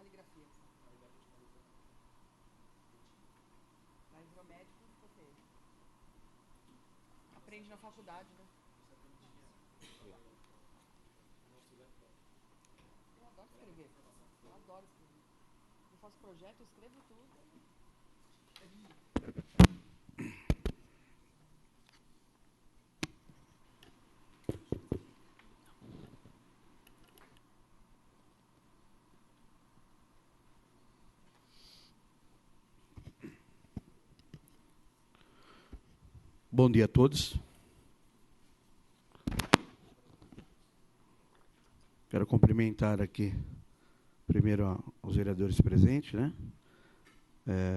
caligrafia. Mas virou médico, ficou feio. Aprende na faculdade, né? Eu adoro escrever. Eu adoro escrever. Eu faço projeto, eu escrevo tudo. Bom dia a todos. Quero cumprimentar aqui, primeiro, os vereadores presentes, né?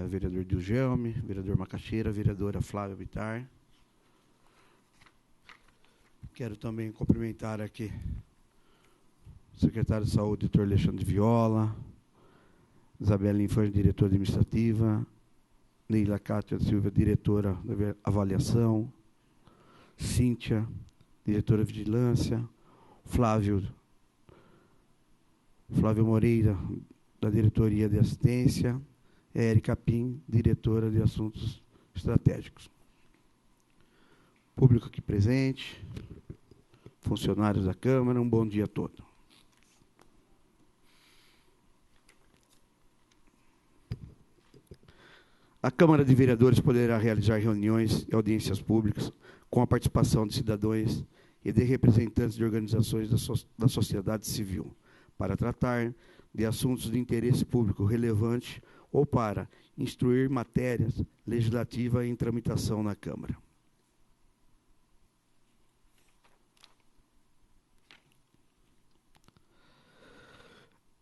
Vereador Dilgelme, vereador Macaxeira, vereadora Flávia Bittar. Quero também cumprimentar aqui o secretário de Saúde, doutor Alexandre Viola, Isabela Infante, diretora administrativa, Neila Cátia Silva, diretora da avaliação, Cíntia, diretora de vigilância, Flávio Moreira, da diretoria de assistência, Érica Pim, diretora de assuntos estratégicos. Público aqui presente, funcionários da Câmara, um bom dia a todos. A Câmara de Vereadores poderá realizar reuniões e audiências públicas com a participação de cidadãos e de representantes de organizações da sociedade civil, para tratar de assuntos de interesse público relevante ou para instruir matérias legislativas em tramitação na Câmara.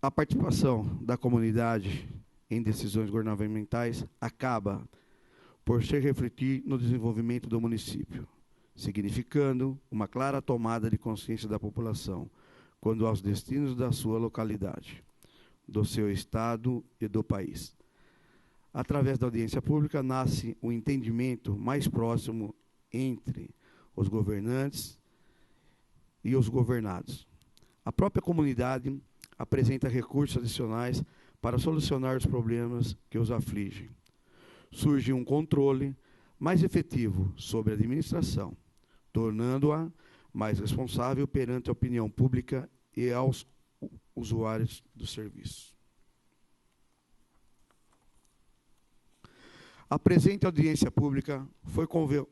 A participação da comunidade em decisões governamentais acaba por se refletir no desenvolvimento do município, significando uma clara tomada de consciência da população quanto aos destinos da sua localidade, do seu estado e do país. Através da audiência pública nasce um entendimento mais próximo entre os governantes e os governados. A própria comunidade apresenta recursos adicionais para solucionar os problemas que os afligem. Surge um controle mais efetivo sobre a administração, tornando-a mais responsável perante a opinião pública e aos usuários do serviço. A presente audiência pública foi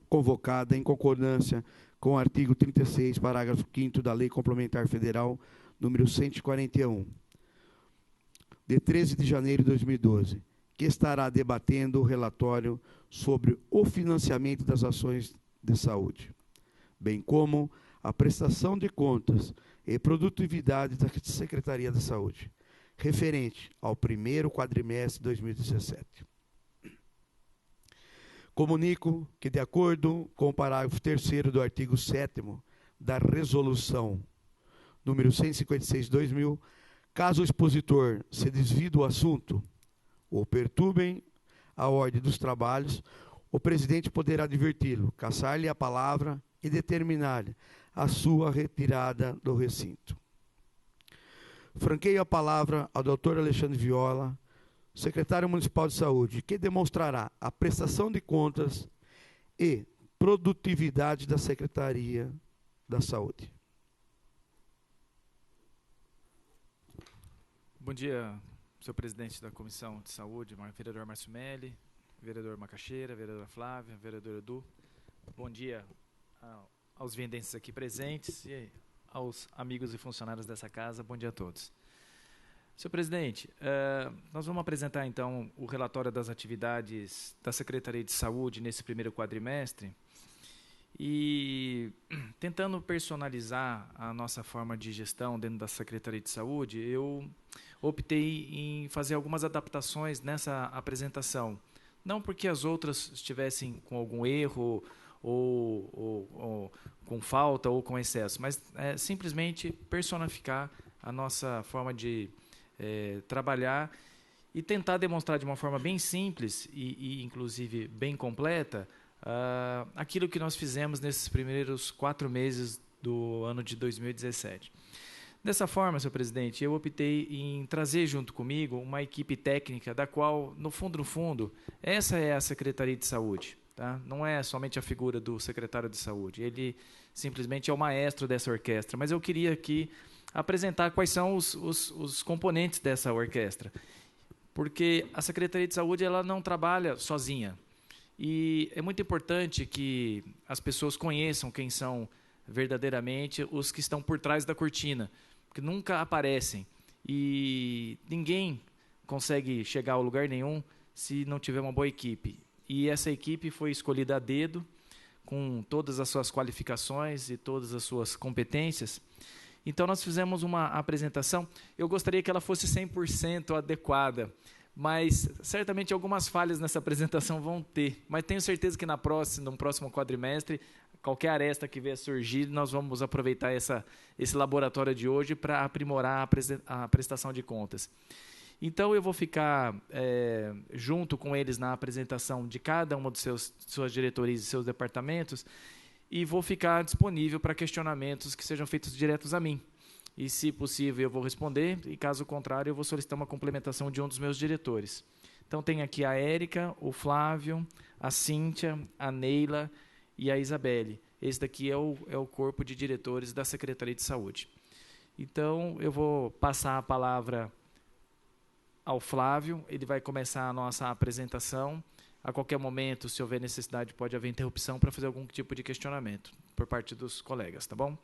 convocada em concordância com o artigo 36, parágrafo 5º da Lei Complementar Federal número 141, de 13 de janeiro de 2012, que estará debatendo o relatório sobre o financiamento das ações de saúde, bem como a prestação de contas e produtividade da Secretaria da Saúde, referente ao primeiro quadrimestre de 2017. Comunico que, de acordo com o parágrafo 3º do artigo 7º da Resolução número 156/2000, caso o expositor se desvie do assunto ou perturbem a ordem dos trabalhos, o presidente poderá adverti-lo, cassar-lhe a palavra e determinar a sua retirada do recinto. Franqueio a palavra ao doutor Alexandre Viola, secretário municipal de saúde, que demonstrará a prestação de contas e produtividade da Secretaria da Saúde. Bom dia, senhor presidente da Comissão de Saúde, vereador Márcio Melli, vereador Macaxeira, vereadora Flávia, vereador Edu. Bom dia aos viendenses aqui presentes e aos amigos e funcionários dessa casa. Bom dia a todos. Senhor presidente, nós vamos apresentar, então, o relatório das atividades da Secretaria de Saúde nesse primeiro quadrimestre e, tentando personalizar a nossa forma de gestão dentro da Secretaria de Saúde, eu optei em fazer algumas adaptações nessa apresentação. Não porque as outras estivessem com algum erro ou com falta ou com excesso, mas simplesmente personificar a nossa forma de trabalhar e tentar demonstrar de uma forma bem simples e inclusive bem completa aquilo que nós fizemos nesses primeiros 4 meses do ano de 2017. Dessa forma, senhor presidente, eu optei em trazer junto comigo uma equipe técnica da qual, no fundo, essa é a Secretaria de Saúde. Tá? Não é somente a figura do secretário de Saúde, ele simplesmente é o maestro dessa orquestra, mas eu queria aqui apresentar quais são os componentes dessa orquestra, porque a Secretaria de Saúde ela não trabalha sozinha, e é muito importante que as pessoas conheçam quem são verdadeiramente os que estão por trás da cortina, que nunca aparecem, e ninguém consegue chegar a lugar nenhum se não tiver uma boa equipe. E essa equipe foi escolhida a dedo, com todas as suas qualificações e todas as suas competências. Então, nós fizemos uma apresentação. Eu gostaria que ela fosse 100% adequada, mas certamente algumas falhas nessa apresentação vão ter. Mas tenho certeza que no próximo quadrimestre, qualquer aresta que vier surgir, nós vamos aproveitar esse laboratório de hoje para aprimorar a prestação de contas. Então, eu vou ficar junto com eles na apresentação de cada uma de suas diretorias e seus departamentos e vou ficar disponível para questionamentos que sejam feitos diretos a mim. E, se possível, eu vou responder e, caso contrário, eu vou solicitar uma complementação de um dos meus diretores. Então, tem aqui a Érica, o Flávio, a Cíntia, a Neila e a Isabelle. Esse daqui é o corpo de diretores da Secretaria de Saúde. Então, eu vou passar a palavra ao Flávio, ele vai começar a nossa apresentação. A qualquer momento, se houver necessidade, pode haver interrupção para fazer algum tipo de questionamento por parte dos colegas, tá bom?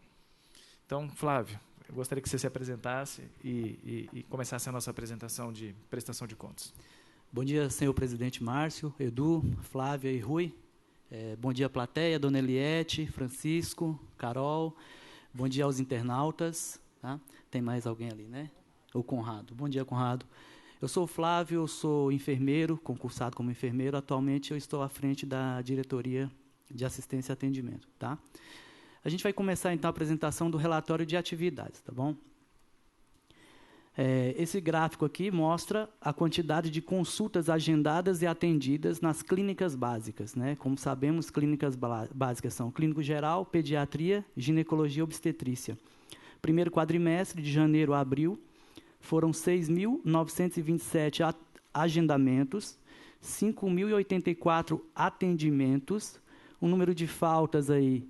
Então, Flávio, eu gostaria que você se apresentasse e começasse a nossa apresentação de prestação de contas. Bom dia, senhor presidente Márcio, Edu, Flávia e Rui. Bom dia, plateia, dona Eliette, Francisco, Carol. Bom dia aos internautas. Tá? Tem mais alguém ali, né? O Conrado. Bom dia, Conrado. Eu sou o Flávio, eu sou enfermeiro, concursado como enfermeiro. Atualmente eu estou à frente da diretoria de assistência e atendimento. Tá? A gente vai começar, então, a apresentação do relatório de atividades, tá bom? Esse gráfico aqui mostra a quantidade de consultas agendadas e atendidas nas clínicas básicas, né? Como sabemos, clínicas básicas são clínico geral, pediatria, ginecologia e obstetrícia. Primeiro quadrimestre, de janeiro a abril, foram 6.927 agendamentos, 5.084 atendimentos, um número de faltas aí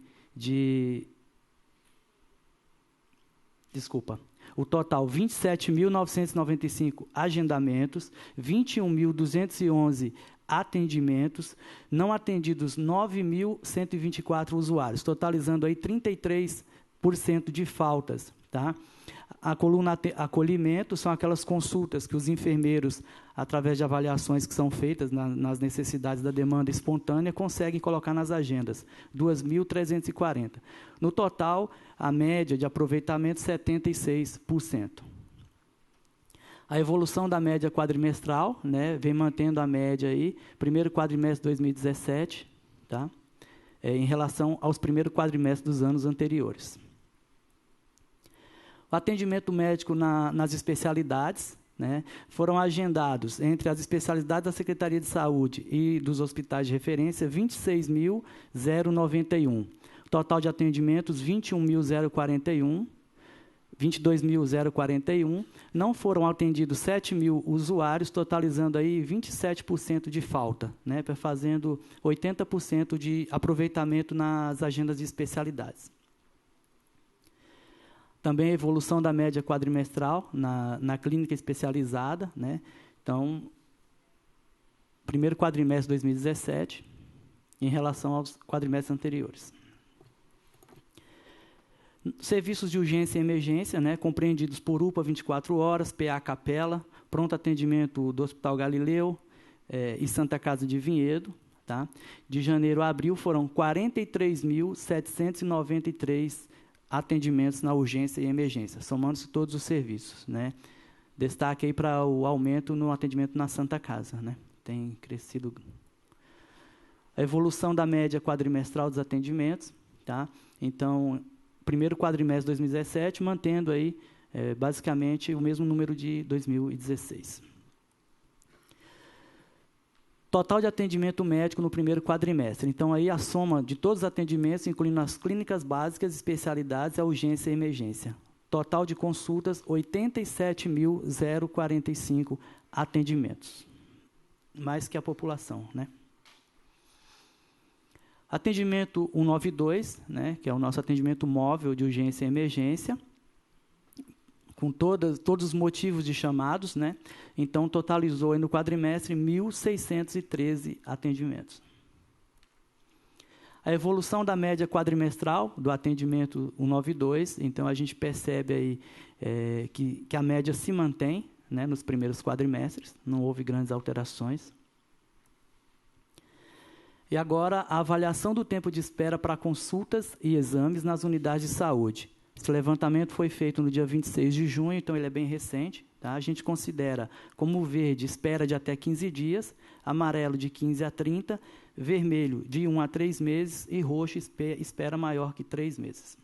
o total 27.995 agendamentos, 21.211 atendimentos, não atendidos 9.124 usuários, totalizando aí 33% de faltas, tá? A coluna acolhimento são aquelas consultas que os enfermeiros, através de avaliações que são feitas nas necessidades da demanda espontânea, conseguem colocar nas agendas, 2.340. No total, a média de aproveitamento, 76%. A evolução da média quadrimestral, né, vem mantendo a média aí, primeiro quadrimestre de 2017, tá? Em relação aos primeiros quadrimestres dos anos anteriores. O atendimento médico nas especialidades, né, foram agendados entre as especialidades da Secretaria de Saúde e dos hospitais de referência 26.091. Total de atendimentos 21.041, 22.041. Não foram atendidos 7.000 usuários, totalizando aí 27% de falta, né, fazendo 80% de aproveitamento nas agendas de especialidades. Também a evolução da média quadrimestral na clínica especializada, né? Então, primeiro quadrimestre de 2017, em relação aos quadrimestres anteriores. Serviços de urgência e emergência, né? Compreendidos por UPA 24 horas, PA Capela, pronto atendimento do Hospital Galileu e Santa Casa de Vinhedo. Tá? De janeiro a abril foram 43.793 atendimentos na urgência e emergência, somando-se todos os serviços, né? Destaque aí para o aumento no atendimento na Santa Casa, né? Tem crescido. A evolução da média quadrimestral dos atendimentos, tá? Então, primeiro quadrimestre de 2017, mantendo aí, basicamente, o mesmo número de 2016. Total de atendimento médico no primeiro quadrimestre. Então, aí a soma de todos os atendimentos, incluindo as clínicas básicas, especialidades, a urgência e emergência. Total de consultas, 87.045 atendimentos. Mais que a população, né? Atendimento 192, né, que é o nosso atendimento móvel de urgência e emergência, com todos os motivos de chamados, né? Então, totalizou aí no quadrimestre 1.613 atendimentos. A evolução da média quadrimestral do atendimento 192, então a gente percebe aí que a média se mantém, né, nos primeiros quadrimestres, não houve grandes alterações. E agora, a avaliação do tempo de espera para consultas e exames nas unidades de saúde. Esse levantamento foi feito no dia 26 de junho, então ele é bem recente. Tá? A gente considera como verde espera de até 15 dias, amarelo de 15 a 30, vermelho de 1 a 3 meses e roxo espera maior que 3 meses.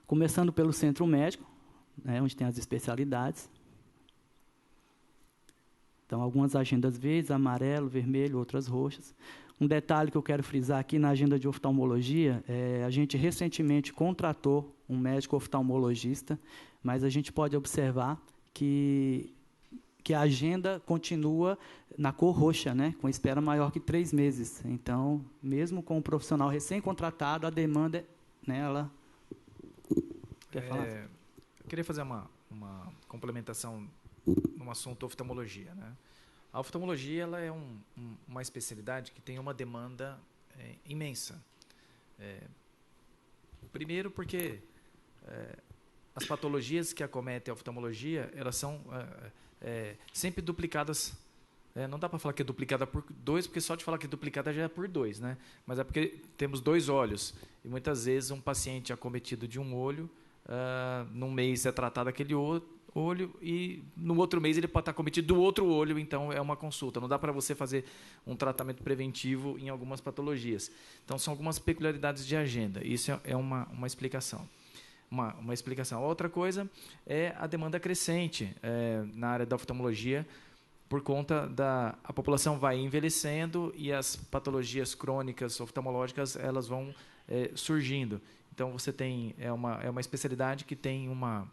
Começando pelo centro médico, né, onde tem as especialidades. Então, algumas agendas verdes, amarelo, vermelho, outras roxas. Um detalhe que eu quero frisar aqui na agenda de oftalmologia, a gente recentemente contratou um médico oftalmologista, mas a gente pode observar que a agenda continua na cor roxa, né, com espera maior que 3 meses. Então, mesmo com o profissional recém-contratado, a demanda, né, ela... Quer falar? Eu queria fazer uma complementação no assunto oftalmologia, né? A oftalmologia ela é uma especialidade que tem uma demanda imensa. Primeiro porque as patologias que acometem a oftalmologia, elas são sempre duplicadas. Não dá para falar que é duplicada por 2, porque só de falar que é duplicada já é por 2, né? Mas é porque temos 2 olhos. E muitas vezes um paciente acometido de um olho, num mês é tratado aquele olho e no outro mês ele pode estar cometido do outro olho, então é uma consulta. Não dá para você fazer um tratamento preventivo em algumas patologias. Então, são algumas peculiaridades de agenda. Isso é uma explicação. Uma explicação. Outra coisa é a demanda crescente na área da oftalmologia, por conta a população vai envelhecendo e as patologias crônicas oftalmológicas elas vão surgindo. Então, você tem uma especialidade que tem uma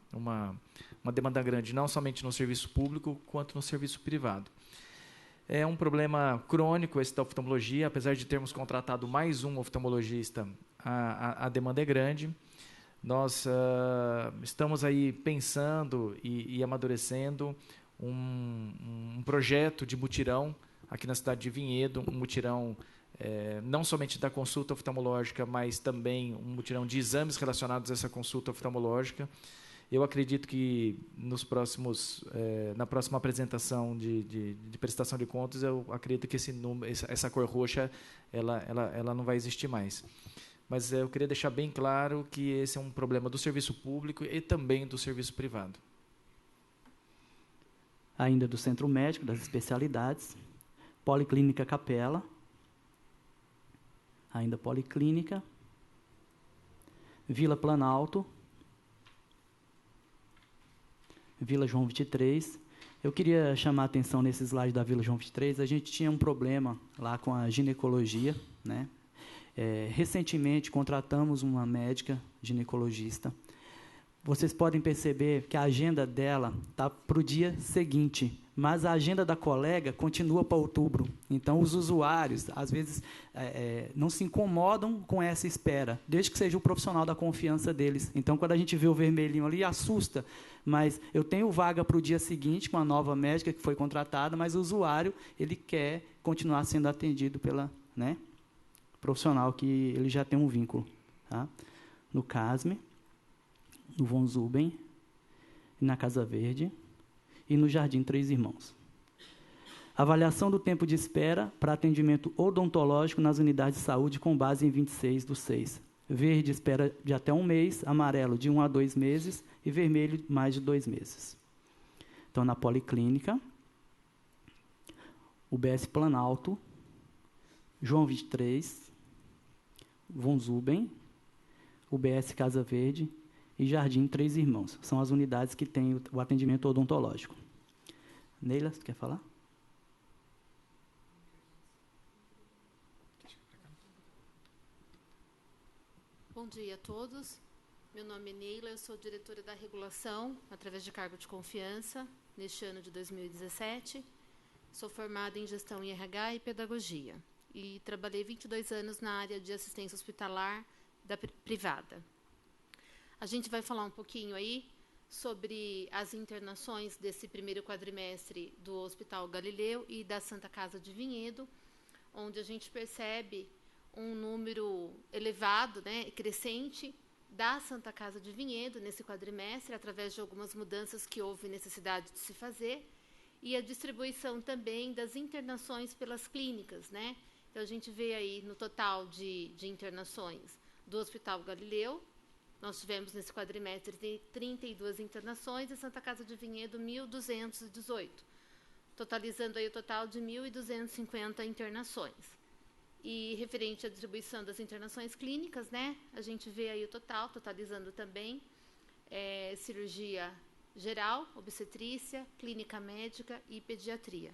demanda grande, não somente no serviço público, quanto no serviço privado. É um problema crônico esse da oftalmologia, apesar de termos contratado mais um oftalmologista, a demanda é grande. Nós estamos aí pensando e amadurecendo um projeto de mutirão aqui na cidade de Vinhedo, um mutirão não somente da consulta oftalmológica, mas também um mutirão de exames relacionados a essa consulta oftalmológica. Eu acredito que na próxima apresentação de prestação de contas, eu acredito que essa cor roxa ela não vai existir mais. Mas eu queria deixar bem claro que esse é um problema do serviço público e também do serviço privado. Ainda do centro médico, das especialidades, Policlínica Capela, ainda Policlínica, Vila Planalto, Vila João 23. Eu queria chamar a atenção nesse slide da Vila João 23, a gente tinha um problema lá com a ginecologia, né? Recentemente contratamos uma médica ginecologista. Vocês podem perceber que a agenda dela está para o dia seguinte, mas a agenda da colega continua para outubro. Então, os usuários, às vezes, não se incomodam com essa espera, desde que seja o profissional da confiança deles. Então, quando a gente vê o vermelhinho ali, assusta. Mas eu tenho vaga para o dia seguinte com a nova médica que foi contratada, mas o usuário ele quer continuar sendo atendido pela profissional que ele já tem um vínculo. Tá? No CASME, no Von Zuben, na Casa Verde e no Jardim Três Irmãos. Avaliação do tempo de espera para atendimento odontológico nas unidades de saúde com base em 26/6. Verde, espera de até 1 mês, amarelo, de 1 a 2 meses e vermelho, mais de 2 meses. Então, na Policlínica, UBS Planalto, João 23, Von Zuben, UBS Casa Verde e Jardim Três Irmãos. São as unidades que têm o atendimento odontológico. Neila, você quer falar? Bom dia a todos. Meu nome é Neila, eu sou diretora da regulação, através de cargo de confiança, neste ano de 2017. Sou formada em gestão em RH e pedagogia. E trabalhei 22 anos na área de assistência hospitalar da privada. A gente vai falar um pouquinho aí sobre as internações desse primeiro quadrimestre do Hospital Galileu e da Santa Casa de Vinhedo, onde a gente percebe um número elevado, né, crescente, da Santa Casa de Vinhedo nesse quadrimestre, através de algumas mudanças que houve necessidade de se fazer, e a distribuição também das internações pelas clínicas, né? Então, a gente vê aí no total de internações do Hospital Galileu, nós tivemos nesse quadrimestre 32 internações e Santa Casa de Vinhedo 1.218, totalizando aí o total de 1.250 internações. E referente à distribuição das internações clínicas, né, a gente vê aí o total, totalizando também cirurgia geral, obstetrícia, clínica médica e pediatria.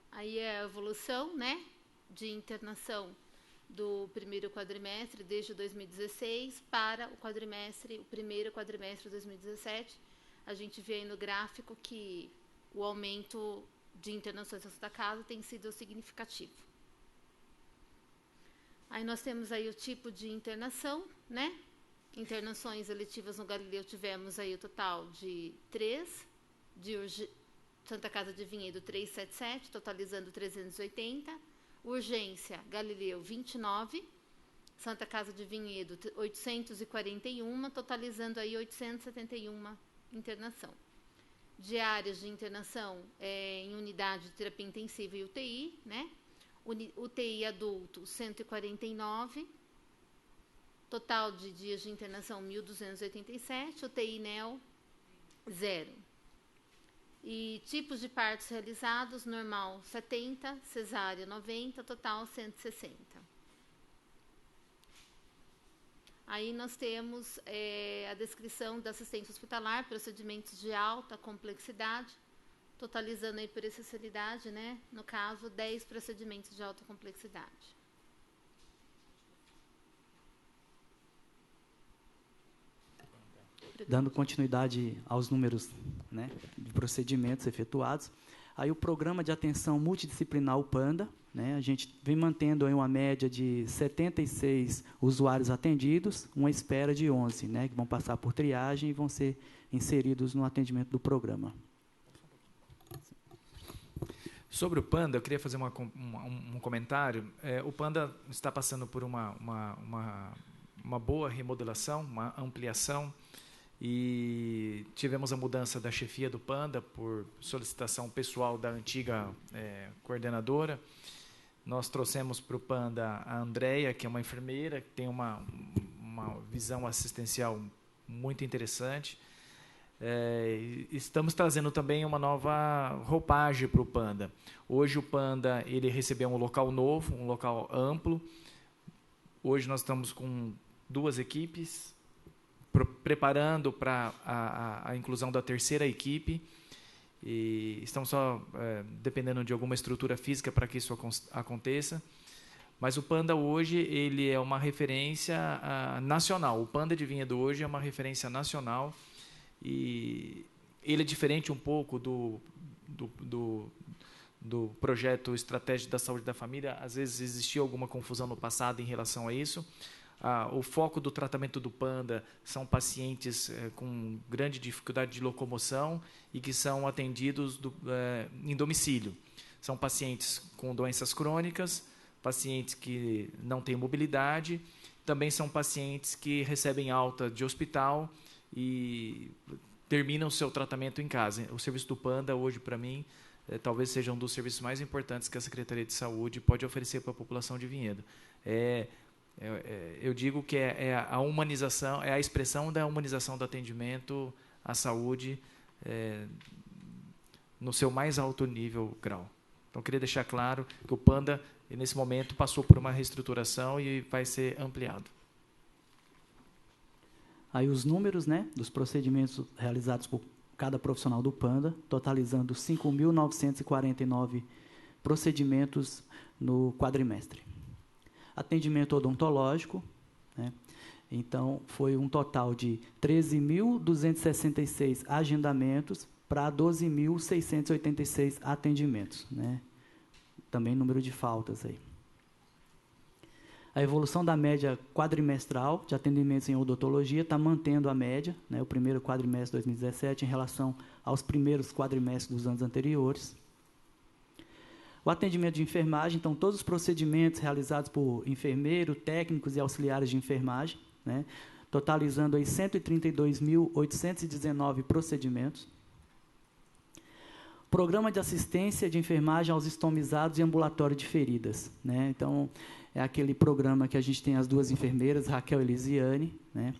Aí é a evolução, né, de internação do primeiro quadrimestre desde 2016 para o primeiro quadrimestre de 2017. A gente vê aí no gráfico que o aumento de internações na Santa Casa tem sido significativo. Aí nós temos aí o tipo de internação, né? Internações eletivas no Galileu tivemos aí o total de 3, Santa Casa de Vinhedo 377, totalizando 380, urgência Galileu 29, Santa Casa de Vinhedo 841, totalizando aí 871 internação. Diárias de internação em unidade de terapia intensiva e UTI, né? UTI adulto 149, total de dias de internação 1.287, UTI NEO 0. E tipos de partos realizados, normal 70, cesárea 90, total 160. Aí nós temos a descrição da assistência hospitalar, procedimentos de alta complexidade, totalizando aí por especialidade, né, no caso, 10 procedimentos de alta complexidade. Dando continuidade aos números, né, de procedimentos efetuados, aí o programa de atenção multidisciplinar, o PANDA, né, a gente vem mantendo aí uma média de 76 usuários atendidos, uma espera de 11, né, que vão passar por triagem e vão ser inseridos no atendimento do programa. Sobre o PANDA, eu queria fazer um comentário. O PANDA está passando por uma boa remodelação, uma ampliação, e tivemos a mudança da chefia do PANDA por solicitação pessoal da antiga coordenadora. Nós trouxemos para o PANDA a Andréia, que é uma enfermeira, que tem uma visão assistencial muito interessante. Estamos trazendo também uma nova roupagem para o PANDA. Hoje o PANDA ele recebeu um local novo, um local amplo. Hoje nós estamos com 2 equipes, preparando para a inclusão da 3ª equipe. E estamos só dependendo de alguma estrutura física para que isso aconteça. Mas o PANDA hoje ele é uma referência nacional. O PANDA de Vinhedo hoje é uma referência nacional. E ele é diferente um pouco do projeto estratégico da saúde da família. Às vezes existia alguma confusão no passado em relação a isso. O foco do tratamento do PANDA são pacientes com grande dificuldade de locomoção e que são atendidos em domicílio. São pacientes com doenças crônicas, pacientes que não têm mobilidade, também são pacientes que recebem alta de hospital e terminam o seu tratamento em casa. O serviço do PANDA, hoje, para mim, talvez seja um dos serviços mais importantes que a Secretaria de Saúde pode oferecer para a população de Vinhedo. Eu digo que é a humanização, é a expressão da humanização do atendimento à saúde no seu mais alto nível grau. Então, queria deixar claro que o PANDA, nesse momento, passou por uma reestruturação e vai ser ampliado. Aí os números, né, dos procedimentos realizados por cada profissional do PANDA, totalizando 5.949 procedimentos no quadrimestre. atendimento odontológico, né? Então, foi um total de 13.266 agendamentos para 12.686 atendimentos, né? Também número de faltas aí. A evolução da média quadrimestral de atendimentos em odontologia está mantendo a média, né, o primeiro quadrimestre de 2017 em relação aos primeiros quadrimestres dos anos anteriores. O atendimento de enfermagem, então, todos os procedimentos realizados por enfermeiro, técnicos e auxiliares de enfermagem, né, totalizando aí 132.819 procedimentos. Programa de assistência de enfermagem aos estomizados e ambulatório de feridas, né? Então, é aquele programa que a gente tem as duas enfermeiras, Raquel e Elisiane, né?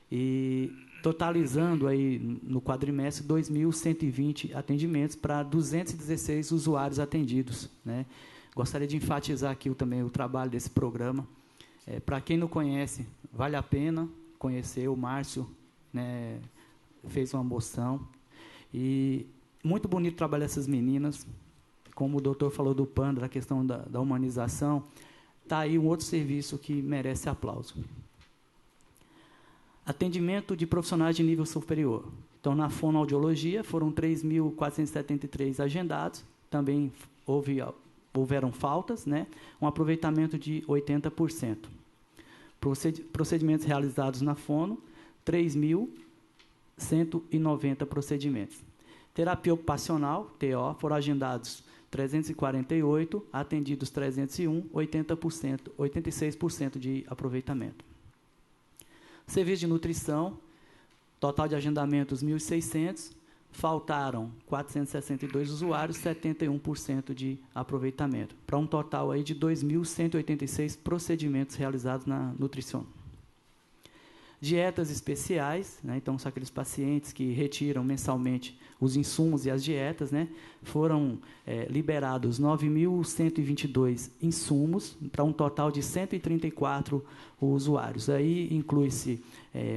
E totalizando aí no quadrimestre 2.120 atendimentos para 216 usuários atendidos, né? Gostaria de enfatizar aqui também o trabalho desse programa. Para quem não conhece, vale a pena conhecer. O Márcio, né, fez uma moção. E muito bonito o trabalho dessas meninas. Como o doutor falou do PANDA, da questão da humanização, está aí um outro serviço que merece aplauso. Atendimento de profissionais de nível superior. Então, na fonoaudiologia, foram 3.473 agendados. Também houveram faltas, né? Um aproveitamento de 80%. Procedimentos realizados na fono, 3.190 procedimentos. Terapia ocupacional, TO, foram agendados 348, atendidos 301, 80%, 86% de aproveitamento. Serviço de nutrição, total de agendamentos 1.600, faltaram 462 usuários, 71% de aproveitamento, para um total aí de 2.186 procedimentos realizados na nutrição. Dietas especiais, né, então são aqueles pacientes que retiram mensalmente os insumos e as dietas, né, foram liberados 9.122 insumos para um total de 134 usuários. Aí inclui-se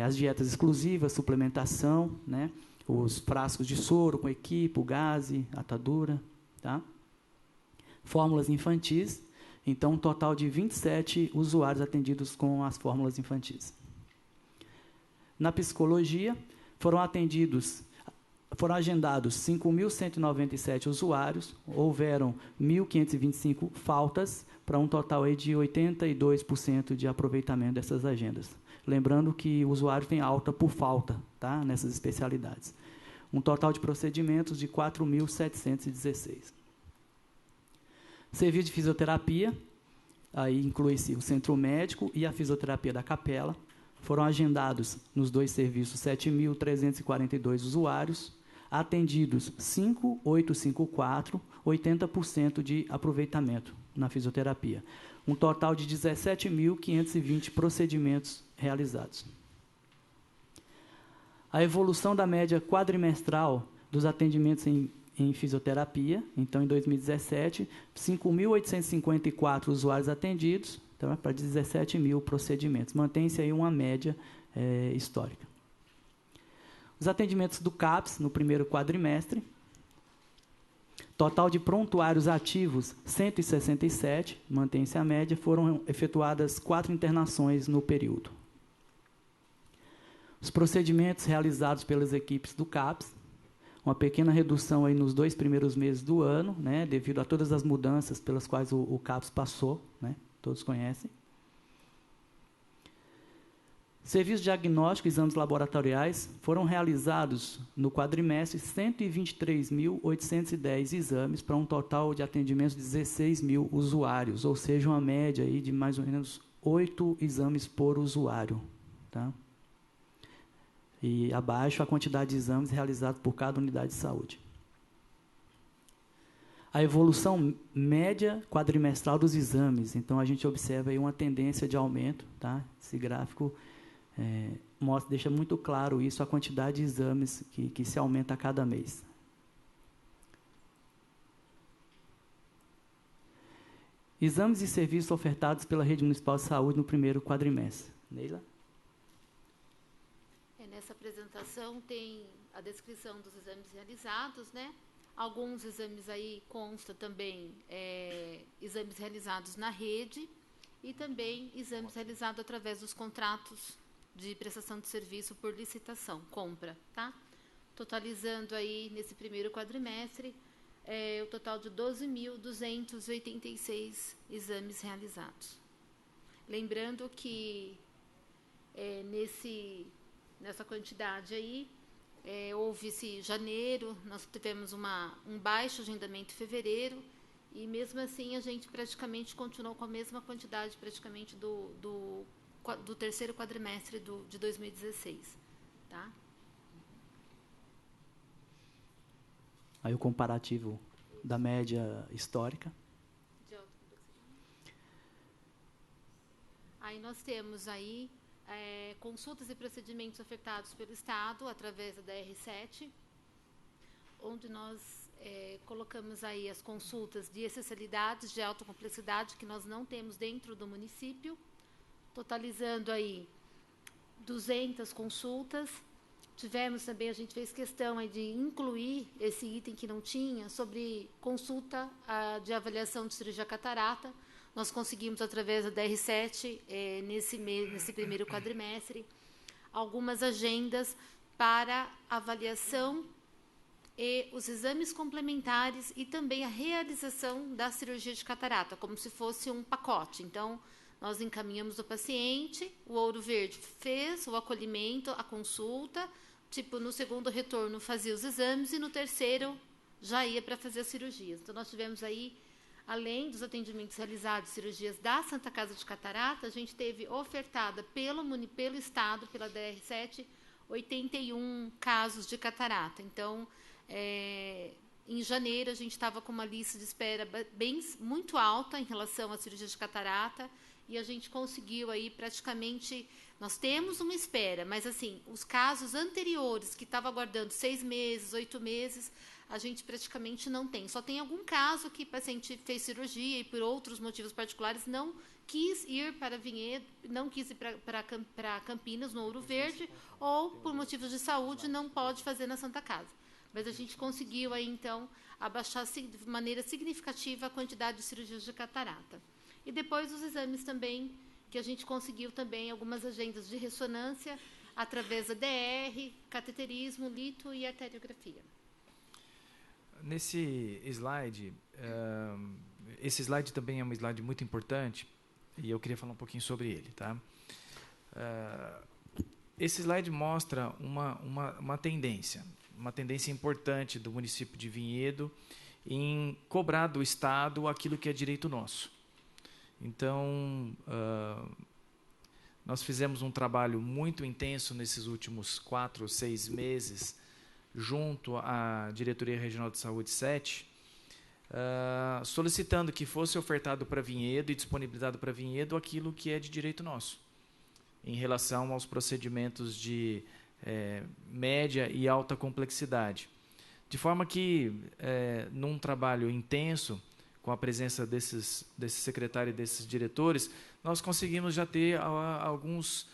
as dietas exclusivas, suplementação, né, os frascos de soro com equipo, gaze, atadura, tá? Fórmulas infantis, então um total de 27 usuários atendidos com as fórmulas infantis. Na psicologia, foram agendados 5.197 usuários, houveram 1.525 faltas, para um total aí de 82% de aproveitamento dessas agendas. Lembrando que o usuário tem alta por falta, tá, nessas especialidades. Um total de procedimentos de 4.716. Serviço de fisioterapia, aí inclui-se o centro médico e a fisioterapia da capela. Foram agendados nos dois serviços 7.342 usuários, atendidos 5.854, 80% de aproveitamento na fisioterapia. Um total de 17.520 procedimentos realizados. A evolução da média quadrimestral dos atendimentos em fisioterapia, então, em 2017, 5.854 usuários atendidos, então, para 17.000 procedimentos. Mantém-se aí uma média histórica. Os atendimentos do CAPS, no primeiro quadrimestre, total de prontuários ativos, 167, mantém-se a média, foram efetuadas 4 internações no período. Os procedimentos realizados pelas equipes do CAPS, uma pequena redução aí nos 2 primeiros meses do ano, né, devido a todas as mudanças pelas quais o CAPS passou, né, todos conhecem. Serviços diagnósticos e exames laboratoriais foram realizados no quadrimestre 123.810 exames para um total de atendimentos de 16.000 usuários, ou seja, uma média aí de mais ou menos 8 exames por usuário, tá? E abaixo a quantidade de exames realizados por cada unidade de saúde. A evolução média quadrimestral dos exames, então a gente observa aí uma tendência de aumento, tá? Esse gráfico deixa muito claro isso, a quantidade de exames que se aumenta a cada mês. Exames e serviços ofertados pela Rede Municipal de Saúde no primeiro quadrimestre. Neila? Nessa apresentação tem a descrição dos exames realizados, né? Alguns exames aí consta também exames realizados na rede e também exames realizados através dos contratos de prestação de serviço por licitação, compra, tá? Totalizando aí, nesse primeiro quadrimestre, o total de 12.286 exames realizados. Lembrando que nessa quantidade aí, houve-se janeiro, nós tivemos um baixo agendamento em fevereiro, e mesmo assim a gente praticamente continuou com a mesma quantidade praticamente do terceiro quadrimestre de 2016. Tá? Aí o comparativo da média histórica. Aí nós temos aí consultas e procedimentos ofertados pelo Estado através da DR7, onde nós colocamos aí as consultas de essencialidades de alta complexidade que nós não temos dentro do município, totalizando aí 200 consultas. Tivemos também, a gente fez questão aí de incluir esse item que não tinha, sobre consulta de avaliação de cirurgia catarata. Nós conseguimos, através da DR7, nesse primeiro quadrimestre, algumas agendas para avaliação e os exames complementares e também a realização da cirurgia de catarata, como se fosse um pacote. Então, nós encaminhamos o paciente, o Ouro Verde fez o acolhimento, a consulta, no segundo retorno fazia os exames e no terceiro já ia para fazer as cirurgias. Então, nós tivemos aí, além dos atendimentos realizados, cirurgias da Santa Casa de Catarata, a gente teve ofertada pelo Estado, pela DR7, 81 casos de catarata. Então, em janeiro, a gente estava com uma lista de espera muito alta em relação à cirurgia de catarata, e a gente conseguiu aí praticamente, nós temos uma espera, mas assim, os casos anteriores que estavam aguardando 6 meses, 8 meses, a gente praticamente não tem. Só tem algum caso que o paciente fez cirurgia e por outros motivos particulares não quis ir para Vinhedo, não quis ir para Campinas, no Ouro Verde, ou por motivos de saúde não pode fazer na Santa Casa. Mas a gente conseguiu aí, então, abaixar de maneira significativa a quantidade de cirurgias de catarata. E depois os exames também, que a gente conseguiu também algumas agendas de ressonância, através da DR, cateterismo, lito e arteriografia. Nesse slide, esse slide também é um slide muito importante, e eu queria falar um pouquinho sobre ele. Tá? Esse slide mostra uma tendência importante do município de Vinhedo em cobrar do Estado aquilo que é direito nosso. Então, nós fizemos um trabalho muito intenso nesses últimos 4 ou 6 meses, junto à Diretoria Regional de Saúde 7, solicitando que fosse ofertado para Vinhedo e disponibilizado para Vinhedo aquilo que é de direito nosso, em relação aos procedimentos de média e alta complexidade. De forma que, num trabalho intenso, com a presença desse secretário e desses diretores, nós conseguimos já ter alguns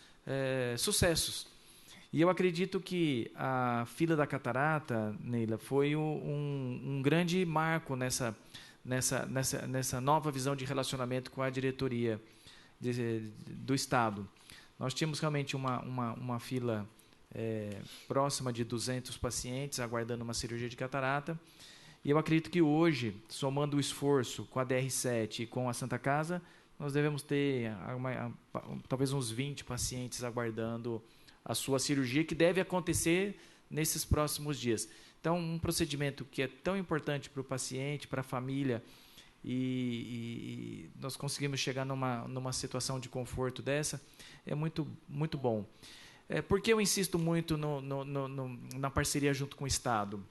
sucessos. E eu acredito que a fila da catarata, Neila, foi um grande marco nessa nova visão de relacionamento com a diretoria do Estado. Nós tínhamos realmente uma fila próxima de 200 pacientes aguardando uma cirurgia de catarata. E eu acredito que hoje, somando o esforço com a DR7 e com a Santa Casa, nós devemos ter talvez uns 20 pacientes aguardando a sua cirurgia, que deve acontecer nesses próximos dias. Então, um procedimento que é tão importante para o paciente, para a família, e nós conseguimos chegar numa situação de conforto dessa, é muito, muito bom. Por que eu insisto muito na parceria junto com o Estado?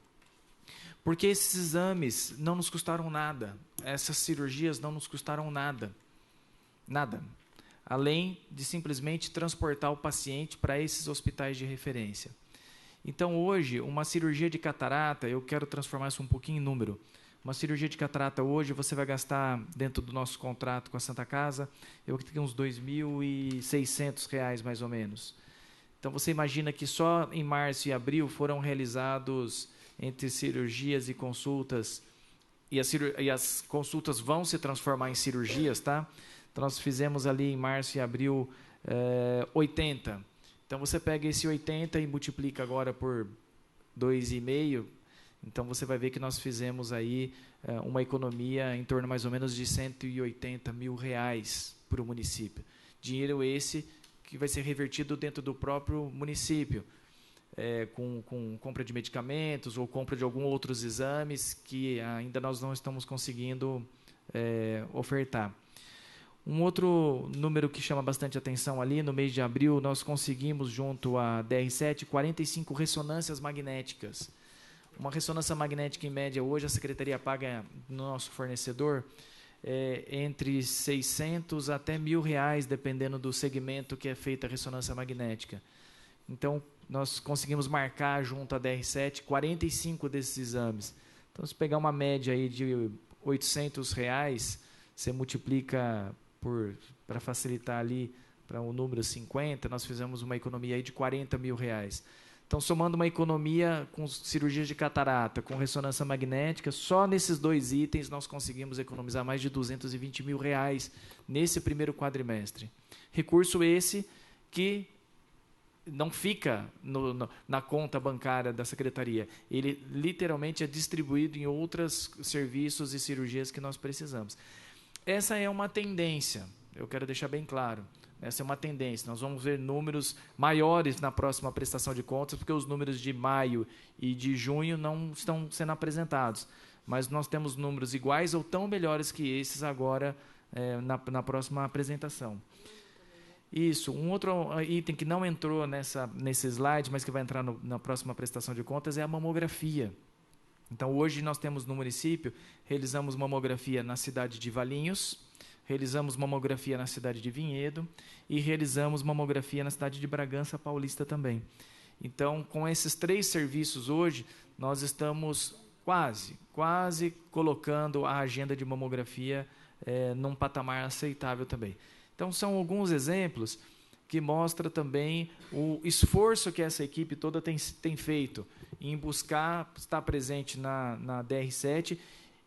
Porque esses exames não nos custaram nada, essas cirurgias não nos custaram nada, além de simplesmente transportar o paciente para esses hospitais de referência. Então, hoje, uma cirurgia de catarata, eu quero transformar isso um pouquinho em número. Uma cirurgia de catarata hoje, você vai gastar, dentro do nosso contrato com a Santa Casa, eu acredito que uns R$ 2.600, mais ou menos. Então, você imagina que só em março e abril foram realizados, entre cirurgias e consultas, e as consultas vão se transformar em cirurgias, tá? Então, nós fizemos ali em março e abril 80. Então, você pega esse 80 e multiplica agora por 2,5. Então, você vai ver que nós fizemos aí uma economia em torno mais ou menos de R$180 mil para o município. Dinheiro esse que vai ser revertido dentro do próprio município, com compra de medicamentos ou compra de alguns outros exames que ainda nós não estamos conseguindo ofertar. Um outro número que chama bastante atenção ali, no mês de abril, nós conseguimos, junto à DR7, 45 ressonâncias magnéticas. Uma ressonância magnética, em média, hoje, a Secretaria paga no nosso fornecedor entre R$600 até R$1.000, dependendo do segmento que é feita a ressonância magnética. Então, nós conseguimos marcar, junto à DR7, 45 desses exames. Então, se pegar uma média aí de R$800, você multiplica para facilitar ali para o número 50, nós fizemos uma economia aí de R$40 mil. Então, somando uma economia com cirurgias de catarata, com ressonância magnética, só nesses 2 itens nós conseguimos economizar mais de R$220 mil nesse primeiro quadrimestre. Recurso esse que não fica na conta bancária da Secretaria. Ele literalmente é distribuído em outros serviços e cirurgias que nós precisamos. Essa é uma tendência, eu quero deixar bem claro. Essa é uma tendência. Nós vamos ver números maiores na próxima prestação de contas, porque os números de maio e de junho não estão sendo apresentados. Mas nós temos números iguais ou tão melhores que esses agora na próxima apresentação. Isso. Um outro item que não entrou nesse slide, mas que vai entrar na próxima prestação de contas, é a mamografia. Então, hoje nós temos no município, realizamos mamografia na cidade de Valinhos, realizamos mamografia na cidade de Vinhedo e realizamos mamografia na cidade de Bragança Paulista também. Então, com esses 3 serviços hoje, nós estamos quase colocando a agenda de mamografia num patamar aceitável também. Então, são alguns exemplos que mostram também o esforço que essa equipe toda tem feito em buscar estar presente na DR7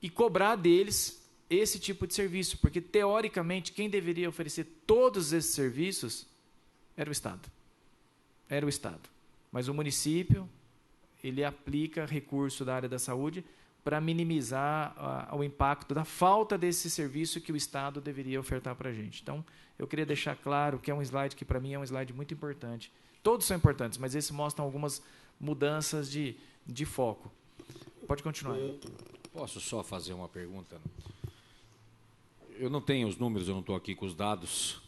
e cobrar deles esse tipo de serviço, porque, teoricamente, quem deveria oferecer todos esses serviços era o Estado. Era o Estado. Mas o município, ele aplica recurso da área da saúde para minimizar o impacto da falta desse serviço que o Estado deveria ofertar para a gente. Então, eu queria deixar claro que é um slide que, para mim, é um slide muito importante. Todos são importantes, mas esses mostram algumas mudanças de foco. Pode continuar. Posso só fazer uma pergunta? Eu não tenho os números, eu não estou aqui com os dados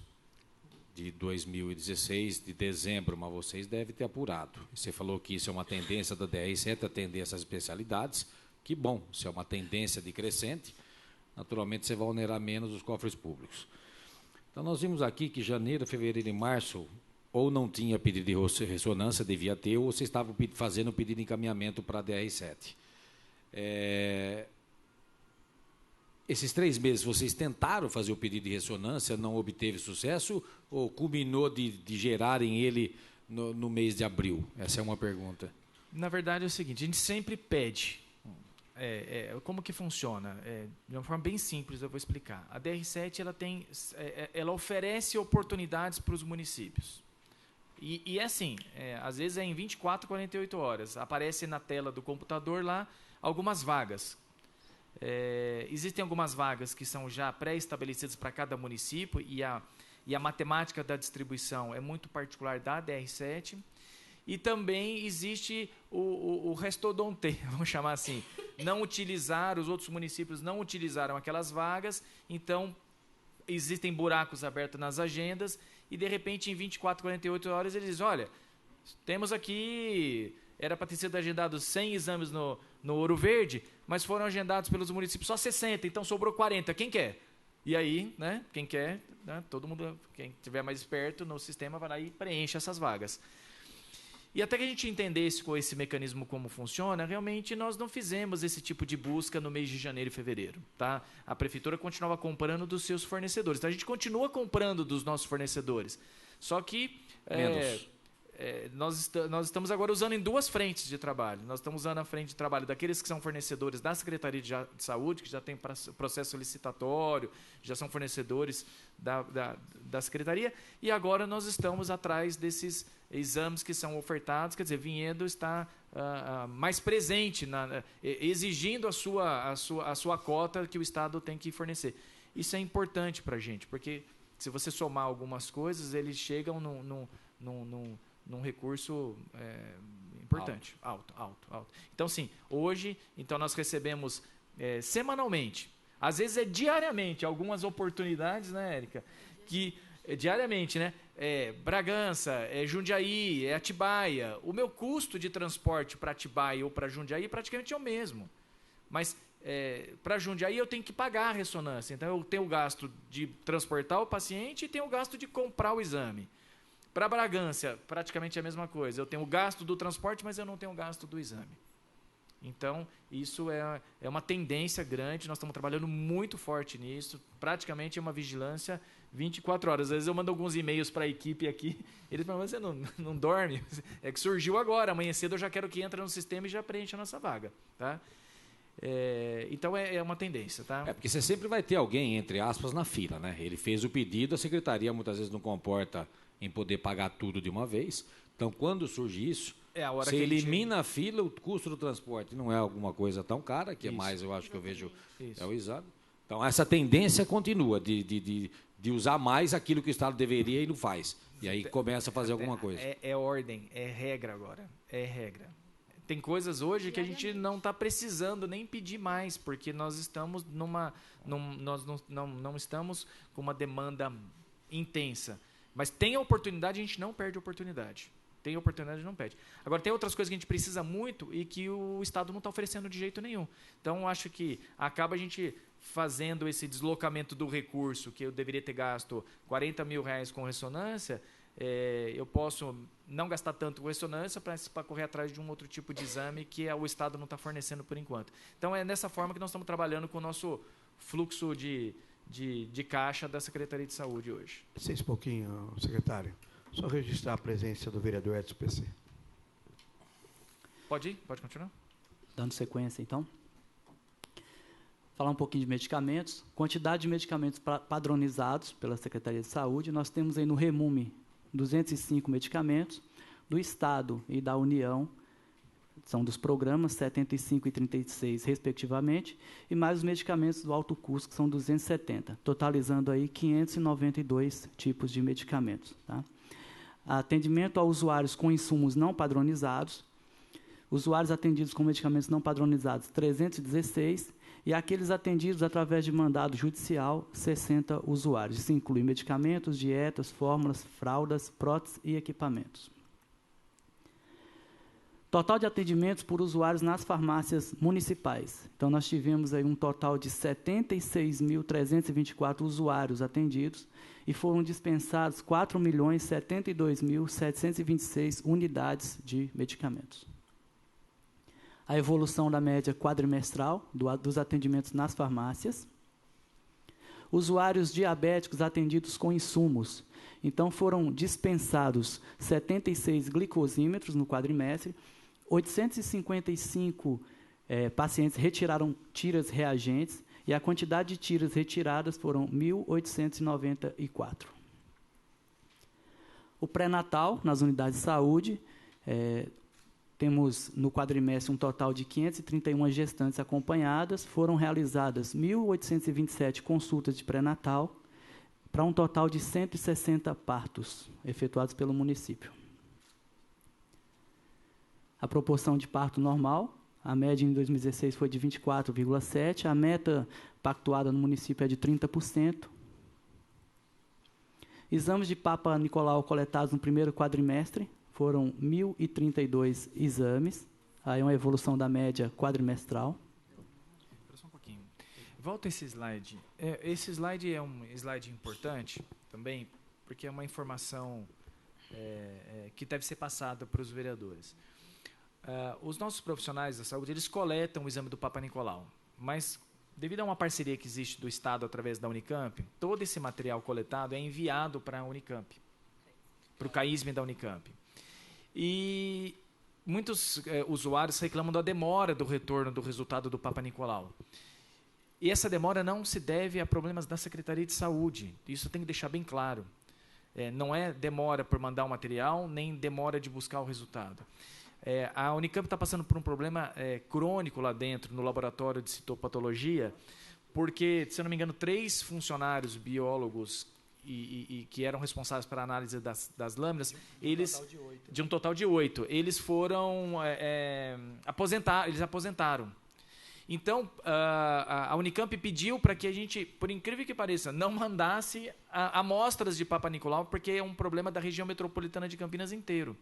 de 2016, de dezembro, mas vocês devem ter apurado. Você falou que isso é uma tendência da DR7, atender essas especialidades. Que bom, se é uma tendência decrescente, naturalmente você vai onerar menos os cofres públicos. Então, nós vimos aqui que janeiro, fevereiro e março, ou não tinha pedido de ressonância, devia ter, ou você estava fazendo o pedido de encaminhamento para a DR7. Esses 3 meses, vocês tentaram fazer o pedido de ressonância, não obteve sucesso, ou culminou de gerarem ele no mês de abril? Essa é uma pergunta. Na verdade, é o seguinte, a gente sempre pede. Como que funciona? De uma forma bem simples, eu vou explicar. A DR7 ela oferece oportunidades para os municípios. E assim, às vezes é em 24, 48 horas. Aparece na tela do computador lá algumas vagas. Existem algumas vagas que são já pré-estabelecidas para cada município e a matemática da distribuição é muito particular da DR7. E também existe o restodonte, vamos chamar assim. Os outros municípios não utilizaram aquelas vagas, então existem buracos abertos nas agendas e, de repente, em 24, 48 horas, eles dizem, olha, temos aqui, era para ter sido agendado 100 exames no Ouro Verde, mas foram agendados pelos municípios só 60, então sobrou 40, quem quer? E aí, né, quem quer, né, todo mundo, quem estiver mais esperto no sistema, vai lá e preenche essas vagas. E até que a gente entendesse com esse mecanismo como funciona, realmente nós não fizemos esse tipo de busca no mês de janeiro e fevereiro. Tá? A prefeitura continuava comprando dos seus fornecedores. Então, a gente continua comprando dos nossos fornecedores. Só que nós estamos agora usando em duas frentes de trabalho. Nós estamos usando a frente de trabalho daqueles que são fornecedores da Secretaria de Saúde, que já tem processo licitatório, já são fornecedores da Secretaria, e agora nós estamos atrás desses exames que são ofertados, quer dizer, Vinhedo está mais presente, exigindo a sua cota que o Estado tem que fornecer. Isso é importante para a gente, porque se você somar algumas coisas, eles chegam num recurso importante, alto. Então, sim, hoje nós recebemos semanalmente, às vezes é diariamente, algumas oportunidades, né, Érica? Que diariamente, né? Bragança, Jundiaí, Atibaia. O meu custo de transporte para Atibaia ou para Jundiaí praticamente é o mesmo. Mas para Jundiaí eu tenho que pagar a ressonância. Então eu tenho o gasto de transportar o paciente e tenho o gasto de comprar o exame. Para Bragança, praticamente é a mesma coisa. Eu tenho o gasto do transporte, mas eu não tenho o gasto do exame. Então, isso é uma tendência grande, nós estamos trabalhando muito forte nisso, praticamente é uma vigilância 24 horas. Às vezes eu mando alguns e-mails para a equipe aqui, eles falam, mas você não dorme? É que surgiu agora, amanhã cedo eu já quero que entre no sistema e já preencha a nossa vaga. Tá? Então, é uma tendência. Tá? Porque você sempre vai ter alguém, entre aspas, na fila. Né? Ele fez o pedido, a secretaria muitas vezes não comporta em poder pagar tudo de uma vez. Então, quando surge isso, você elimina a fila, o custo do transporte não é alguma coisa tão cara, que é mais, eu acho que eu vejo, é o exame. Então, essa tendência continua de usar mais aquilo que o Estado deveria e não faz. E aí começa a fazer alguma coisa. É ordem, é regra agora, é regra. Tem coisas hoje que a gente não está precisando nem pedir mais, porque nós estamos nós não estamos com uma demanda intensa. Mas tem a oportunidade, a gente não perde a oportunidade. Tem oportunidade, não pede. Agora, tem outras coisas que a gente precisa muito e que o Estado não está oferecendo de jeito nenhum. Então, acho que acaba a gente fazendo esse deslocamento do recurso, que eu deveria ter gasto R$40 mil com ressonância, eu posso não gastar tanto com ressonância para correr atrás de um outro tipo de exame que o Estado não está fornecendo por enquanto. Então, é nessa forma que nós estamos trabalhando com o nosso fluxo de caixa da Secretaria de Saúde hoje. Licença um pouquinho, secretário. Só registrar a presença do vereador Edson PC. Pode ir? Pode continuar? Dando sequência, então. Falar um pouquinho de medicamentos. Quantidade de medicamentos padronizados pela Secretaria de Saúde. Nós temos aí no REMUME 205 medicamentos. Do Estado e da União, são dos programas 75 e 36, respectivamente. E mais os medicamentos do alto custo, que são 270. Totalizando aí 592 tipos de medicamentos. Tá? Atendimento a usuários com insumos não padronizados, usuários atendidos com medicamentos não padronizados, 316, e aqueles atendidos através de mandado judicial, 60 usuários. Isso inclui medicamentos, dietas, fórmulas, fraldas, próteses e equipamentos. Total de atendimentos por usuários nas farmácias municipais. Então, nós tivemos aí um total de 76.324 usuários atendidos e foram dispensados 4.072.726 unidades de medicamentos. A evolução da média quadrimestral dos atendimentos nas farmácias. Usuários diabéticos atendidos com insumos. Então, foram dispensados 76 glicosímetros no quadrimestre, 855 pacientes retiraram tiras reagentes e a quantidade de tiras retiradas foram 1.894. O pré-natal, nas unidades de saúde, temos no quadrimestre um total de 531 gestantes acompanhadas, foram realizadas 1.827 consultas de pré-natal, para um total de 160 partos efetuados pelo município. A proporção de parto normal, a média em 2016 foi de 24,7%, a meta pactuada no município é de 30%. Exames de Papa Nicolau coletados no primeiro quadrimestre, foram 1.032 exames, aí uma evolução da média quadrimestral. Só um pouquinho. Volta esse slide. Esse slide é um slide importante também, porque é uma informação que deve ser passada para os vereadores. Os nossos profissionais da saúde, eles coletam o exame do Papa Nicolau, mas devido a uma parceria que existe do Estado através da Unicamp, todo esse material coletado é enviado para a Unicamp, para o CAISM da Unicamp. E muitos usuários reclamam da demora do retorno do resultado do Papa Nicolau. E essa demora não se deve a problemas da Secretaria de Saúde. Isso tem que deixar bem claro. Não é demora por mandar o material, nem demora de buscar o resultado. A Unicamp está passando por um problema crônico lá dentro, no laboratório de citopatologia, porque, se eu não me engano, 3 funcionários biólogos e que eram responsáveis pela análise das lâminas, de um total de 8, eles foram eles aposentaram. Então, a Unicamp pediu para que a gente, por incrível que pareça, não mandasse amostras de Papa Nicolau, porque é um problema da região metropolitana de Campinas inteiro.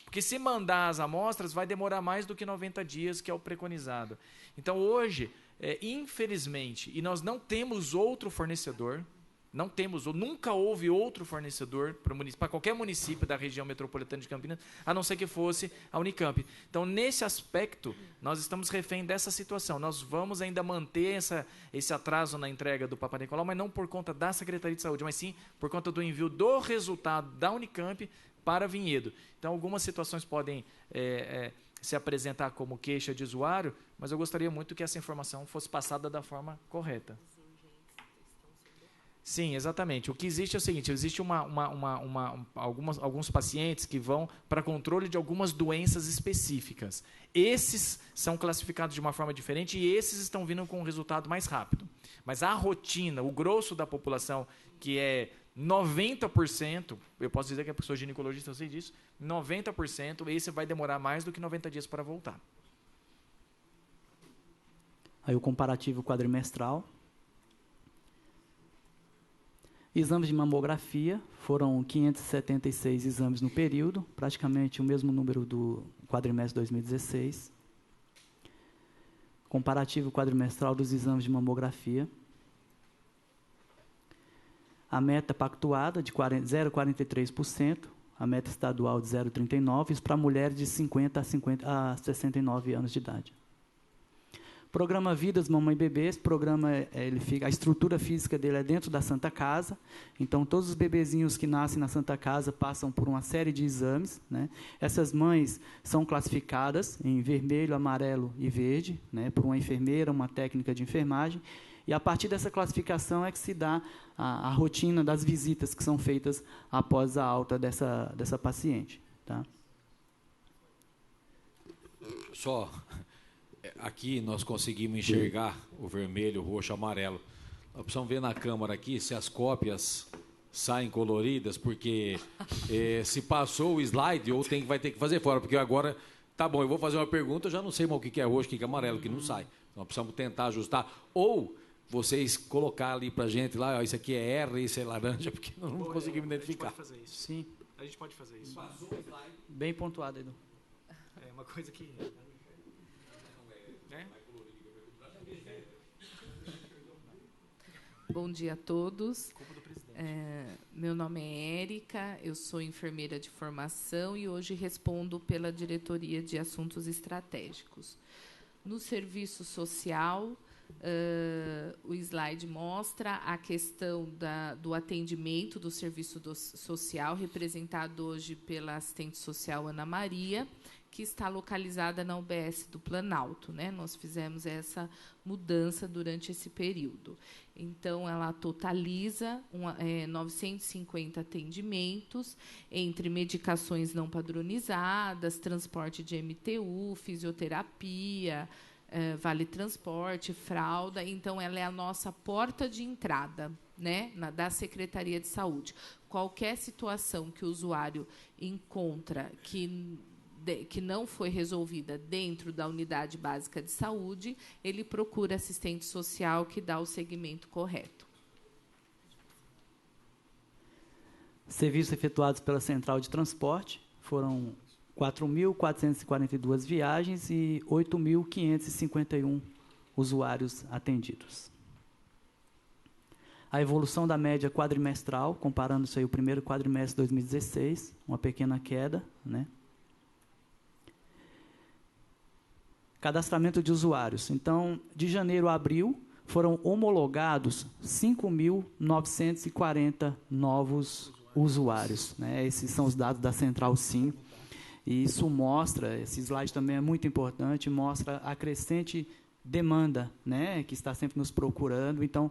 Porque se mandar as amostras, vai demorar mais do que 90 dias, que é o preconizado. Então, hoje, infelizmente, e nós não temos outro fornecedor, nunca houve outro fornecedor para qualquer município da região metropolitana de Campinas, a não ser que fosse a Unicamp. Então, nesse aspecto, nós estamos refém dessa situação. Nós vamos ainda manter esse atraso na entrega do Papa Nicolau, mas não por conta da Secretaria de Saúde, mas sim por conta do envio do resultado da Unicamp para Vinhedo. Então, algumas situações podem se apresentar como queixa de usuário, mas eu gostaria muito que essa informação fosse passada da forma correta. Sim, exatamente. O que existe é o seguinte, existe alguns pacientes que vão para controle de algumas doenças específicas. Esses são classificados de uma forma diferente e esses estão vindo com um resultado mais rápido. Mas a rotina, o grosso da população, que é 90%, eu posso dizer que eu sou ginecologista, eu sei disso, 90%, esse vai demorar mais do que 90 dias para voltar. Aí o comparativo quadrimestral. Exames de mamografia, foram 576 exames no período, praticamente o mesmo número do quadrimestre 2016. Comparativo quadrimestral dos exames de mamografia. A meta pactuada de 0,43%, a meta estadual de 0,39%, isso para mulheres de 50 a 69 anos de idade. Programa Vidas Mamãe e Bebê, esse programa, a estrutura física dele é dentro da Santa Casa, então todos os bebezinhos que nascem na Santa Casa passam por uma série de exames, né? Essas mães são classificadas em vermelho, amarelo e verde, né? Por uma enfermeira, uma técnica de enfermagem, e a partir dessa classificação é que se dá a rotina das visitas que são feitas após a alta dessa paciente. Tá? Só... Aqui nós conseguimos enxergar o vermelho, o roxo, o amarelo. Nós precisamos ver na câmera aqui se as cópias saem coloridas, porque se passou o slide, ou vai ter que fazer fora, porque agora, tá bom, eu vou fazer uma pergunta, eu já não sei mais o que é roxo, o que é amarelo, o que não sai. Nós precisamos tentar ajustar. Ou vocês colocar ali pra gente, lá, ó, isso aqui é R, isso é laranja, porque nós não conseguimos identificar. A gente pode fazer isso. Sim. A gente pode fazer isso. Passou o slide. Bem pontuado, Edu. É uma coisa que... Bom dia a todos. Meu nome é Érica, eu sou enfermeira de formação e hoje respondo pela Diretoria de Assuntos Estratégicos. No serviço social, o slide mostra a questão do atendimento do serviço social, representado hoje pela assistente social Ana Maria, que está localizada na UBS do Planalto, né? Nós fizemos essa mudança durante esse período. Então, ela totaliza 950 atendimentos, entre medicações não padronizadas, transporte de MTU, fisioterapia, vale transporte, fralda. Então, ela é a nossa porta de entrada, né, da Secretaria de Saúde. Qualquer situação que o usuário encontra que não foi resolvida dentro da unidade básica de saúde, ele procura assistente social que dá o segmento correto. Serviços efetuados pela Central de Transporte foram 4.442 viagens e 8.551 usuários atendidos. A evolução da média quadrimestral, comparando isso aí o primeiro quadrimestre de 2016, uma pequena queda, né? Cadastramento de usuários. Então, de janeiro a abril, foram homologados 5.940 novos usuários. Né? Esses são os dados da Central Sim. E isso mostra, esse slide também é muito importante, mostra a crescente demanda, né, que está sempre nos procurando. Então,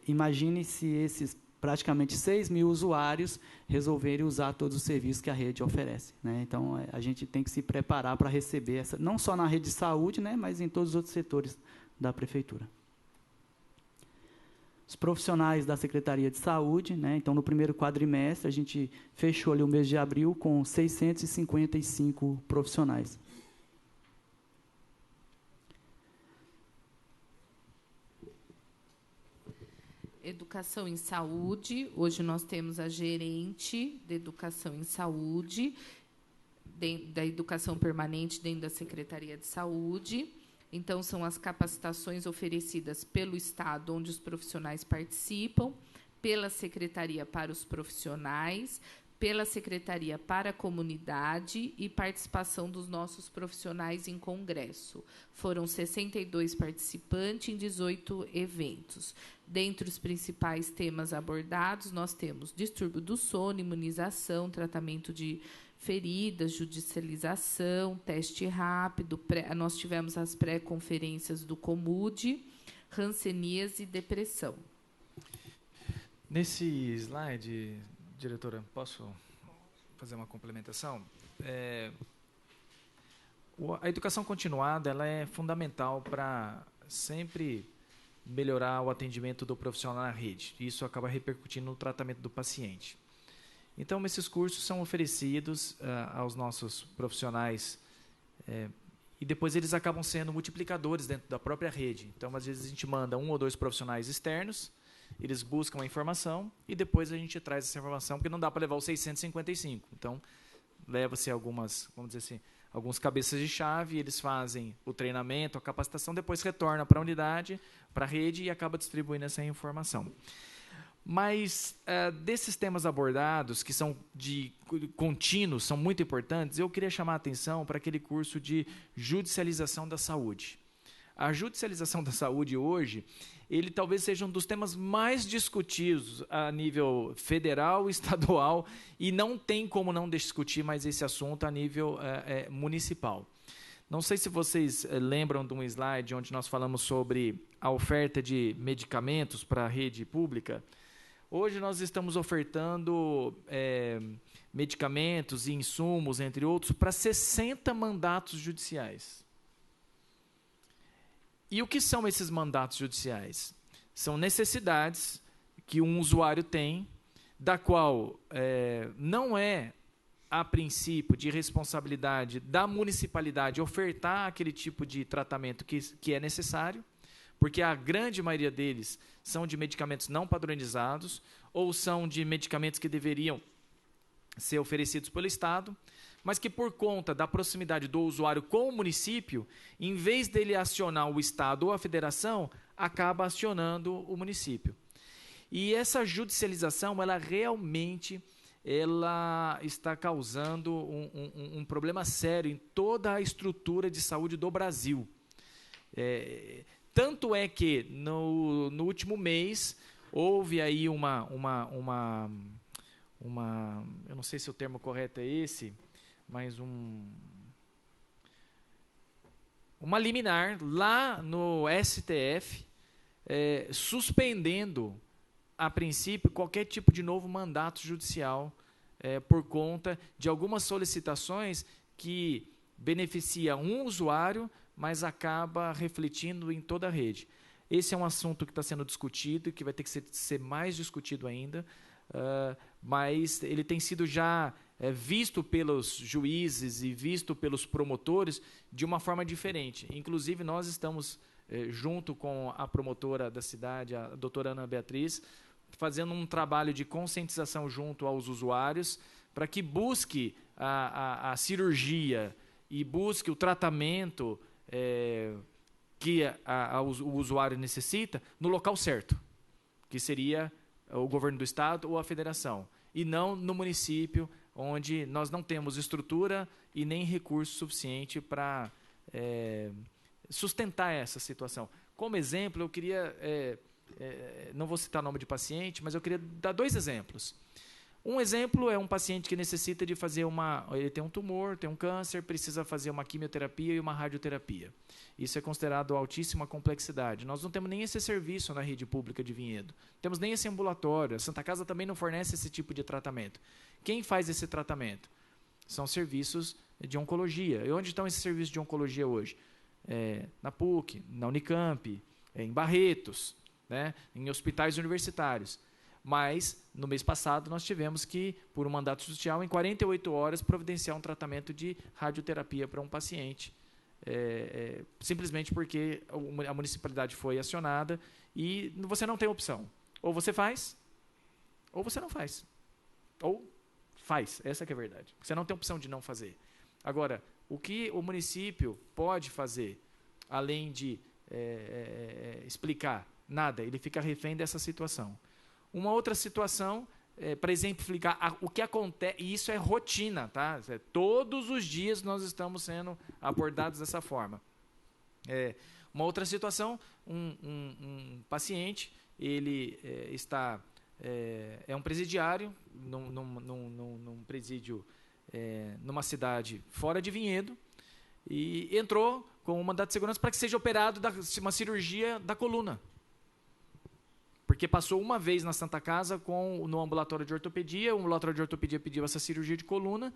imagine se esses praticamente 6 mil usuários resolverem usar todos os serviços que a rede oferece, né? Então, a gente tem que se preparar para receber essa, não só na rede de saúde, né, mas em todos os outros setores da Prefeitura. Os profissionais da Secretaria de Saúde, né, então, no primeiro quadrimestre, a gente fechou ali o mês de abril com 655 profissionais. Educação em Saúde. Hoje nós temos a gerente de Educação em Saúde, da Educação Permanente dentro da Secretaria de Saúde. Então, são as capacitações oferecidas pelo Estado, onde os profissionais participam, pela Secretaria para os profissionais, pela Secretaria para a comunidade e participação dos nossos profissionais em congresso. Foram 62 participantes em 18 eventos. Dentre os principais temas abordados, nós temos distúrbio do sono, imunização, tratamento de feridas, judicialização, teste rápido, nós tivemos as pré-conferências do COMUD, hanseníase e depressão. Nesse slide, diretora, posso fazer uma complementação? A educação continuada ela é fundamental para sempre melhorar o atendimento do profissional na rede. Isso acaba repercutindo no tratamento do paciente. Então, esses cursos são oferecidos aos nossos profissionais e depois eles acabam sendo multiplicadores dentro da própria rede. Então, às vezes, a gente manda 1 ou 2 profissionais externos, eles buscam a informação e depois a gente traz essa informação, porque não dá para levar os 655. Então, leva-se algumas, vamos dizer assim, alguns cabeças de chave, eles fazem o treinamento, a capacitação, depois retorna para a unidade, para a rede e acaba distribuindo essa informação. Mas, desses temas abordados, que são de contínuos, são muito importantes, eu queria chamar a atenção para aquele curso de judicialização da saúde. A judicialização da saúde hoje, ele talvez seja um dos temas mais discutidos a nível federal, estadual, e não tem como não discutir mais esse assunto a nível municipal. Não sei se vocês lembram de um slide onde nós falamos sobre a oferta de medicamentos para a rede pública. Hoje nós estamos ofertando medicamentos e insumos, entre outros, para 60 mandatos judiciais. E o que são esses mandatos judiciais? São necessidades que um usuário tem, da qual não é, a princípio, de responsabilidade da municipalidade ofertar aquele tipo de tratamento que é necessário, porque a grande maioria deles são de medicamentos não padronizados ou são de medicamentos que deveriam ser oferecidos pelo Estado, mas que por conta da proximidade do usuário com o município, em vez dele acionar o Estado ou a federação, acaba acionando o município. E essa judicialização, ela realmente está causando um problema sério em toda a estrutura de saúde do Brasil. Tanto é que, no último mês, houve aí eu não sei se o termo correto é esse, mas uma liminar lá no STF, suspendendo, a princípio, qualquer tipo de novo mandato judicial por conta de algumas solicitações que beneficia um usuário, mas acaba refletindo em toda a rede. Esse é um assunto que está sendo discutido e que vai ter que ser mais discutido ainda, mas ele tem sido já visto pelos juízes e visto pelos promotores de uma forma diferente. Inclusive, nós estamos, junto com a promotora da cidade, a doutora Ana Beatriz, fazendo um trabalho de conscientização junto aos usuários para que busque a cirurgia e busque o tratamento que o usuário necessita no local certo, que seria o governo do estado ou a federação, e não no município, onde nós não temos estrutura e nem recurso suficiente para sustentar essa situação. Como exemplo, eu queria, não vou citar nome de paciente, mas eu queria dar 2 exemplos. Um exemplo é um paciente que necessita de fazer ele tem um tumor, tem um câncer, precisa fazer uma quimioterapia e uma radioterapia. Isso é considerado altíssima complexidade. Nós não temos nem esse serviço na rede pública de Vinhedo. Não temos nem esse ambulatório. A Santa Casa também não fornece esse tipo de tratamento. Quem faz esse tratamento? São serviços de oncologia. E onde estão esses serviços de oncologia hoje? Na PUC, na Unicamp, em Barretos, né? Em hospitais universitários. Mas, no mês passado, nós tivemos que, por um mandato judicial, em 48 horas, providenciar um tratamento de radioterapia para um paciente, simplesmente porque a municipalidade foi acionada e você não tem opção. Ou você faz, ou você não faz. Ou faz, essa que é a verdade. Você não tem opção de não fazer. Agora, o que o município pode fazer, além de explicar? Nada, ele fica refém dessa situação. Uma outra situação, para exemplificar o que acontece, e isso é rotina, tá? Todos os dias nós estamos sendo abordados dessa forma. Uma outra situação, um paciente, ele é um presidiário, num presídio, numa cidade fora de Vinhedo, e entrou com um mandato de segurança para que seja operado uma cirurgia da coluna. Porque passou uma vez na Santa Casa no ambulatório de ortopedia, o ambulatório de ortopedia pediu essa cirurgia de coluna,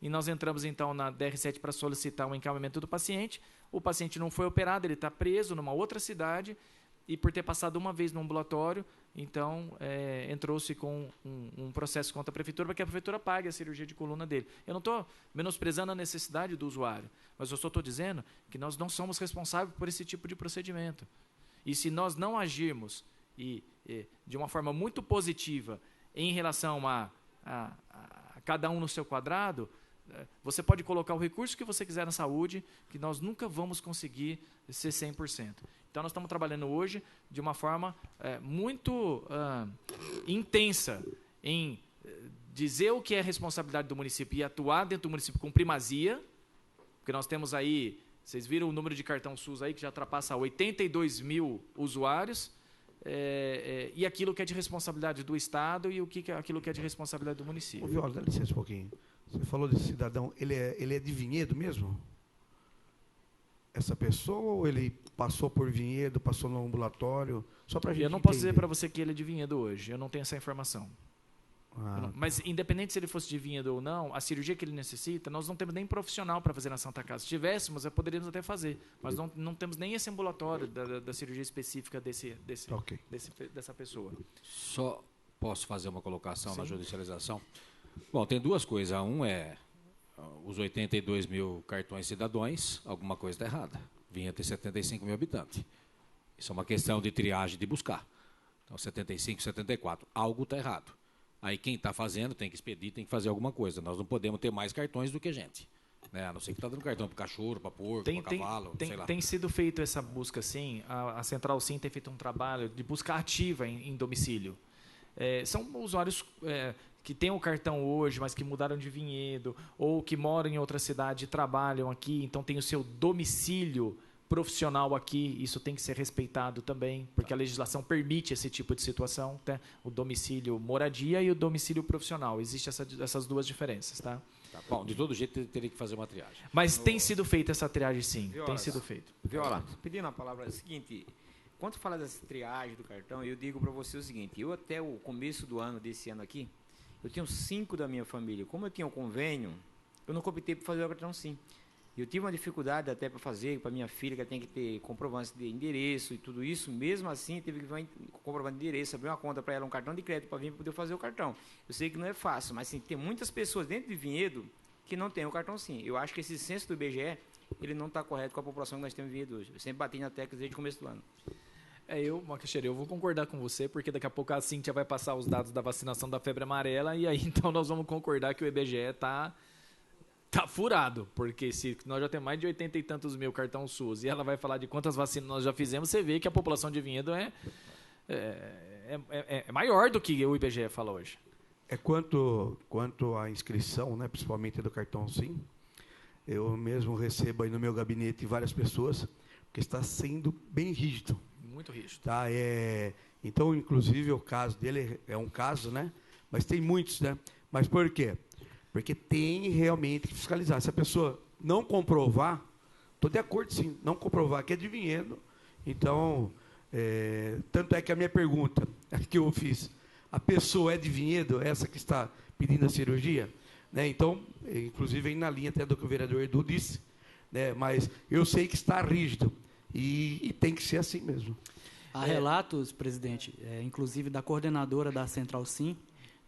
e nós entramos então na DR7 para solicitar um encaminhamento do paciente. O paciente não foi operado, ele está preso numa outra cidade, e por ter passado uma vez no ambulatório, então entrou-se com um processo contra a prefeitura para que a prefeitura pague a cirurgia de coluna dele. Eu não estou menosprezando a necessidade do usuário, mas eu só estou dizendo que nós não somos responsáveis por esse tipo de procedimento. E se nós não agirmos de uma forma muito positiva em relação a cada um no seu quadrado, você pode colocar o recurso que você quiser na saúde, que nós nunca vamos conseguir ser 100%. Então, nós estamos trabalhando hoje de uma forma muito intensa em dizer o que é responsabilidade do município e atuar dentro do município com primazia, porque nós temos aí, vocês viram o número de cartão SUS aí, que já ultrapassa 82 mil usuários, e aquilo que é de responsabilidade do Estado e aquilo que é de responsabilidade do município. Ô, Viola, dá licença um pouquinho. Você falou desse cidadão, ele é de Vinhedo mesmo? Essa pessoa, ou ele passou por Vinhedo, passou no ambulatório? Só para a gente Eu não posso dizer para você que ele é de Vinhedo hoje, eu não tenho essa informação. Mas, independente se ele fosse de Vinhedo ou não, a cirurgia que ele necessita, nós não temos nem profissional para fazer na Santa Casa. Se tivéssemos, poderíamos até fazer, mas não temos nem esse ambulatório da cirurgia específica dessa pessoa. Só posso fazer uma colocação Sim. na judicialização? Bom, tem duas coisas. Um é os 82 mil cartões cidadãos, alguma coisa está errada. Vinhedo tem 75 mil habitantes. Isso é uma questão de triagem de buscar. Então, 75, 74, algo está errado. Aí quem está fazendo tem que expedir, tem que fazer alguma coisa. Nós não podemos ter mais cartões do que gente. Né? A não ser que está dando cartão para cachorro, para porco, para cavalo, sei lá. Tem sido feito essa busca, sim. A Central Sim tem feito um trabalho de busca ativa em domicílio. São usuários que têm o cartão hoje, mas que mudaram de Vinhedo, ou que moram em outra cidade e trabalham aqui, então tem o seu domicílio profissional aqui, isso tem que ser respeitado também, porque a legislação permite esse tipo de situação, tá? O domicílio moradia e o domicílio profissional. Existem essas duas diferenças, tá? Bom, de todo jeito teria que fazer uma triagem. Mas tem sido feita essa triagem, sim. Viola, tem sido feito. Viola, pedindo a palavra, é o seguinte, quando fala dessa triagem do cartão, eu digo para você o seguinte, eu até o começo desse ano aqui, eu tinha 5 da minha família. Como eu tinha um convênio, eu não optei por fazer o cartão SIM. Eu tive uma dificuldade até para fazer, para minha filha, que tem que ter comprovante de endereço e tudo isso. Mesmo assim, teve que vir comprovante de endereço, abrir uma conta para ela, um cartão de crédito para vir poder fazer o cartão. Eu sei que não é fácil, mas sim, tem muitas pessoas dentro de Vinhedo que não têm o cartão SIM. Eu acho que esse censo do IBGE, ele não está correto com a população que nós temos em Vinhedo hoje. Eu sempre bati na tecla desde o começo do ano. Macaxeira, eu vou concordar com você, porque daqui a pouco a Cíntia vai passar os dados da vacinação da febre amarela, e aí então nós vamos concordar que o IBGE está furado, porque se nós já temos mais de 80 e tantos mil cartão SUS, e ela vai falar de quantas vacinas nós já fizemos, você vê que a população de Vinhedo é maior do que o IBGE fala hoje. Quanto à inscrição, né, principalmente do cartão SIM, eu mesmo recebo aí no meu gabinete várias pessoas, porque está sendo bem rígido. Muito rígido. Tá, então, inclusive, o caso dele é um caso, né? mas tem muitos, né? Mas por quê? Porque tem realmente que fiscalizar. Se a pessoa não comprovar, estou de acordo, sim, não comprovar que é de vinhedo, então, tanto é que a minha pergunta que eu fiz, a pessoa é de vinhedo, essa que está pedindo a cirurgia? Né? Então, inclusive, vem na linha até do que o vereador Edu disse, né? Mas eu sei que está rígido e tem que ser assim mesmo. Há relatos, presidente, inclusive da coordenadora da Central Sim,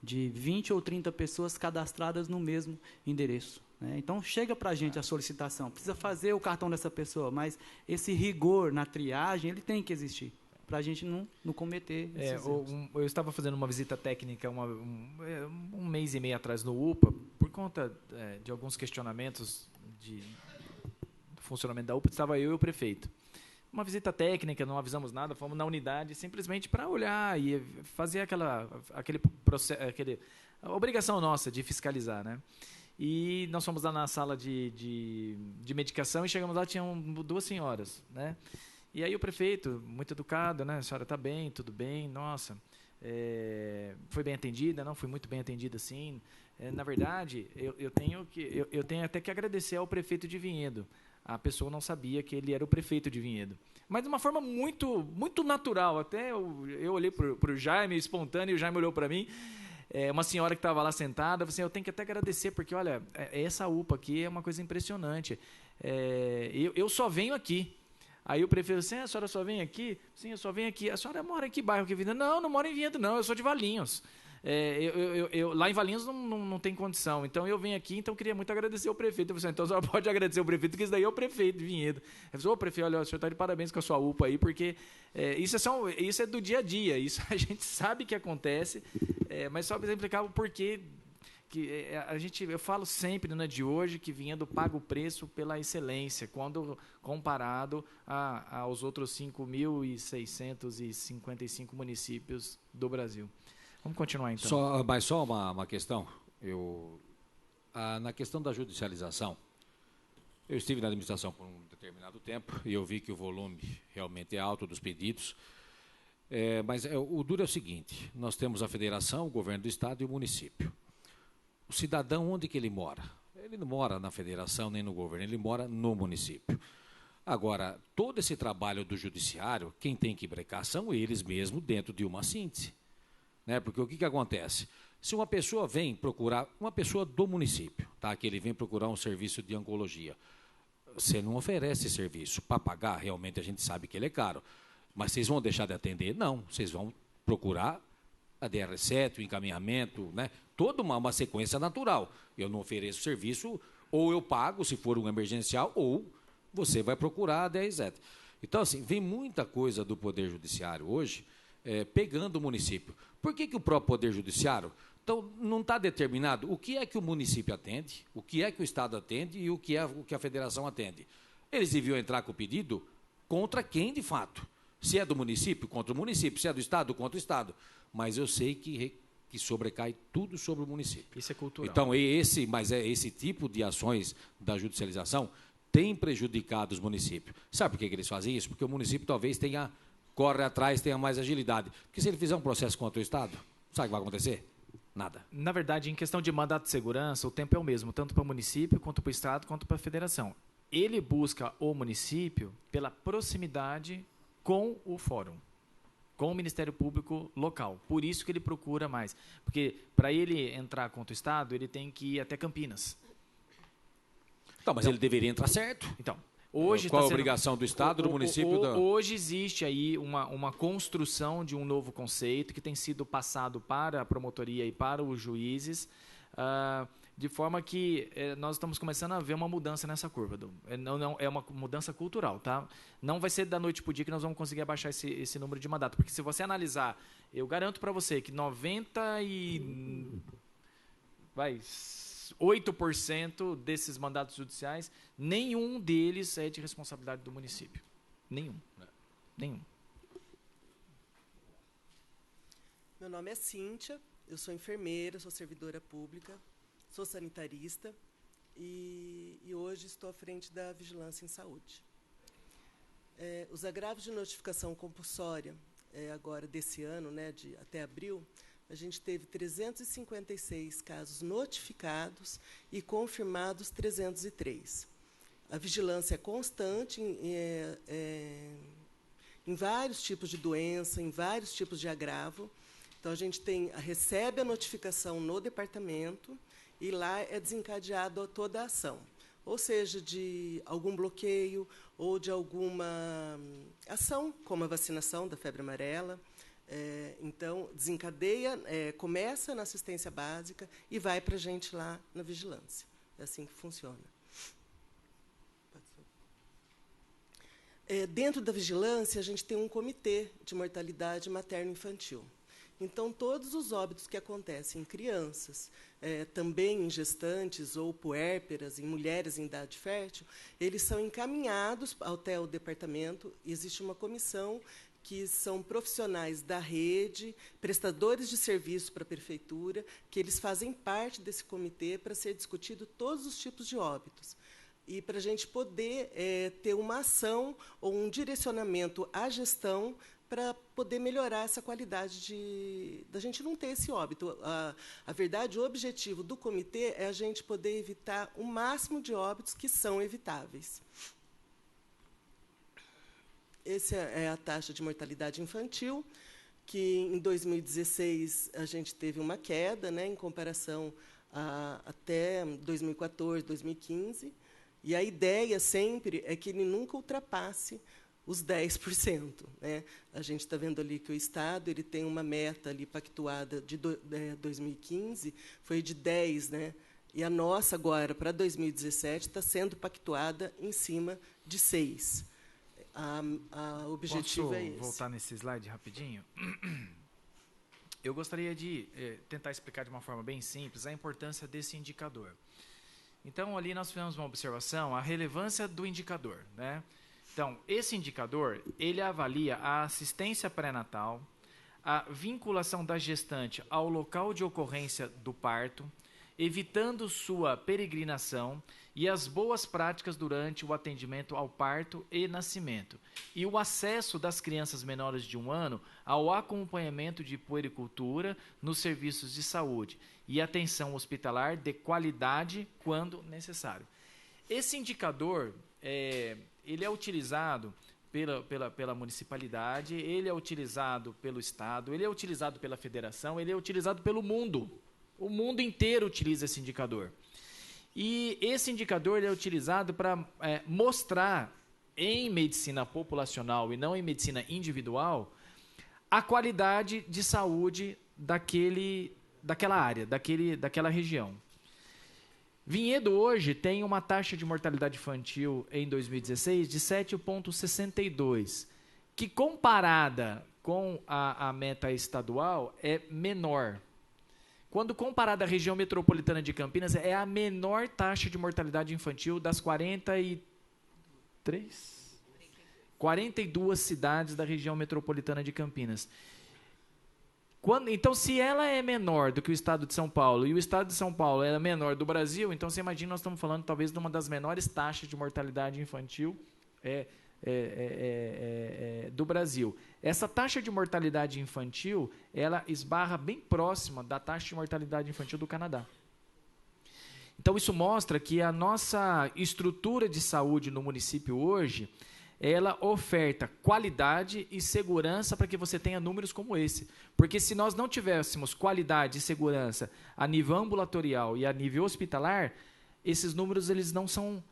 de 20 ou 30 pessoas cadastradas no mesmo endereço. Né? Então, chega para a gente a solicitação, precisa fazer o cartão dessa pessoa, mas esse rigor na triagem, ele tem que existir, para a gente não cometer esses erros. Eu estava fazendo uma visita técnica um mês e meio atrás no UPA, por conta de alguns questionamentos do funcionamento da UPA, estava eu e o prefeito. Uma visita técnica, não avisamos nada, fomos na unidade simplesmente para olhar e fazer aquele processo, a obrigação nossa de fiscalizar, né? E nós fomos lá na sala de medicação e chegamos lá, tinham 2 senhoras, né? E aí o prefeito, muito educado, né? A senhora está bem, tudo bem, nossa, foi bem atendida? Não, fui muito bem atendida, sim. Na verdade, eu tenho até que agradecer ao prefeito de Vinhedo. A pessoa não sabia que ele era o prefeito de Vinhedo. Mas de uma forma muito, muito natural. Até eu olhei para o Jaime, espontâneo, e o Jaime olhou para mim. Uma senhora que estava lá sentada, assim, eu tenho que até agradecer, porque, olha, essa UPA aqui é uma coisa impressionante. Eu só venho aqui. Aí o prefeito disse, a senhora só vem aqui? Sim, eu só venho aqui. A senhora mora em que bairro? Que Vinhedo? Não moro em Vinhedo, não. Eu sou de Valinhos. Lá em Valinhos não tem condição, então eu venho aqui, então eu queria muito agradecer ao prefeito. Eu falei, então a senhora pode agradecer ao prefeito, que isso daí é o prefeito de Vinhedo. Ele falou, prefeito, olha, o senhor está de parabéns com a sua UPA aí, porque isso é do dia a dia, isso a gente sabe que acontece, mas só para explicar o porquê que eu falo sempre, não é de hoje, que Vinhedo paga o preço pela excelência, quando comparado aos outros 5.655 municípios do Brasil. Vamos continuar, então. Só uma questão. Na questão da judicialização, eu estive na administração por um determinado tempo e eu vi que o volume realmente é alto dos pedidos. Mas o duro é o seguinte, nós temos a federação, o governo do estado e o município. O cidadão, onde que ele mora? Ele não mora na federação nem no governo, ele mora no município. Agora, todo esse trabalho do judiciário, quem tem que brecar são eles mesmos dentro de uma síntese. Né? Porque o que acontece? Se uma pessoa vem procurar, uma pessoa do município, tá? Que ele vem procurar um serviço de oncologia, você não oferece serviço para pagar, realmente a gente sabe que ele é caro, mas vocês vão deixar de atender? Não, vocês vão procurar a DR7, o encaminhamento, né? Toda uma sequência natural. Eu não ofereço serviço, ou eu pago, se for um emergencial, ou você vai procurar a DR7. Então, assim, vem muita coisa do Poder Judiciário hoje, pegando o município. Por que o próprio Poder Judiciário não está determinado o que é que o município atende, o que é que o Estado atende e o que a Federação atende? Eles deviam entrar com o pedido contra quem, de fato? Se é do município, contra o município. Se é do Estado, contra o Estado. Mas eu sei que sobrecai tudo sobre o município. Isso é cultural. Então, esse tipo de ações da judicialização tem prejudicado os municípios. Sabe por que eles fazem isso? Porque o município talvez corre atrás, tenha mais agilidade. Porque se ele fizer um processo contra o Estado, sabe o que vai acontecer? Nada. Na verdade, em questão de mandato de segurança, o tempo é o mesmo, tanto para o município, quanto para o Estado, quanto para a federação. Ele busca o município pela proximidade com o fórum, com o Ministério Público local. Por isso que ele procura mais. Porque para ele entrar contra o Estado, ele tem que ir até Campinas. Então, mas ele deveria entrar certo. Então, hoje qual a obrigação do Estado, do município? Hoje existe aí uma construção de um novo conceito que tem sido passado para a promotoria e para os juízes, de forma que nós estamos começando a ver uma mudança nessa curva. Não, é uma mudança cultural, tá? Não vai ser da noite para o dia que nós vamos conseguir abaixar esse número de mandato, porque se você analisar, eu garanto para você que 8% desses mandatos judiciais, nenhum deles é de responsabilidade do município. Nenhum. Meu nome é Cíntia, eu sou enfermeira, sou servidora pública, sou sanitarista e hoje estou à frente da Vigilância em Saúde. Os agravos de notificação compulsória, agora desse ano, né, até abril, a gente teve 356 casos notificados e confirmados 303. A vigilância é constante em vários tipos de doença, em vários tipos de agravo. Então, a gente recebe a notificação no departamento e lá é desencadeada toda a ação, ou seja, de algum bloqueio ou de alguma ação, como a vacinação da febre amarela. Então, desencadeia, começa na assistência básica e vai para a gente lá na vigilância. É assim que funciona. Dentro da vigilância, a gente tem um comitê de mortalidade materno-infantil. Então, todos os óbitos que acontecem em crianças, também em gestantes ou puérperas, em mulheres em idade fértil, eles são encaminhados até o departamento. Existe uma comissão que são profissionais da rede, prestadores de serviço para a prefeitura, que eles fazem parte desse comitê para ser discutido todos os tipos de óbitos. E para a gente poder ter uma ação ou um direcionamento à gestão para poder melhorar essa qualidade da gente não ter esse óbito. A verdade, o objetivo do comitê é a gente poder evitar o máximo de óbitos que são evitáveis. Essa é a taxa de mortalidade infantil, que em 2016 a gente teve uma queda, né, em comparação até 2014, 2015. E a ideia sempre é que ele nunca ultrapasse os 10%. Né? A gente está vendo ali que o Estado ele tem uma meta ali pactuada de 2015, foi de 10%, né? E a nossa, agora, para 2017, está sendo pactuada em cima de 6%. O objetivo é esse. Posso voltar nesse slide rapidinho? Eu gostaria de tentar explicar de uma forma bem simples a importância desse indicador. Então, ali nós fizemos uma observação, a relevância do indicador, né? Então, esse indicador, ele avalia a assistência pré-natal, a vinculação da gestante ao local de ocorrência do parto, evitando sua peregrinação e as boas práticas durante o atendimento ao parto e nascimento, e o acesso das crianças menores de 1 ano ao acompanhamento de puericultura nos serviços de saúde e atenção hospitalar de qualidade quando necessário. Esse indicador, ele é utilizado pela municipalidade, ele é utilizado pelo Estado, ele é utilizado pela federação, ele é utilizado pelo mundo. O mundo inteiro utiliza esse indicador. E esse indicador ele é utilizado para mostrar em medicina populacional e não em medicina individual a qualidade de saúde daquela área, daquela região. Vinhedo hoje tem uma taxa de mortalidade infantil em 2016 de 7,62, que comparada com a meta estadual é menor. Quando comparada à região metropolitana de Campinas, é a menor taxa de mortalidade infantil das 42 cidades da região metropolitana de Campinas. Então, se ela é menor do que o estado de São Paulo, e o estado de São Paulo é menor do Brasil, então você imagina, nós estamos falando talvez de uma das menores taxas de mortalidade infantil do Brasil. Essa taxa de mortalidade infantil, ela esbarra bem próxima da taxa de mortalidade infantil do Canadá. Então, isso mostra que a nossa estrutura de saúde no município hoje, ela oferta qualidade e segurança para que você tenha números como esse. Porque se nós não tivéssemos qualidade e segurança a nível ambulatorial e a nível hospitalar, esses números eles não são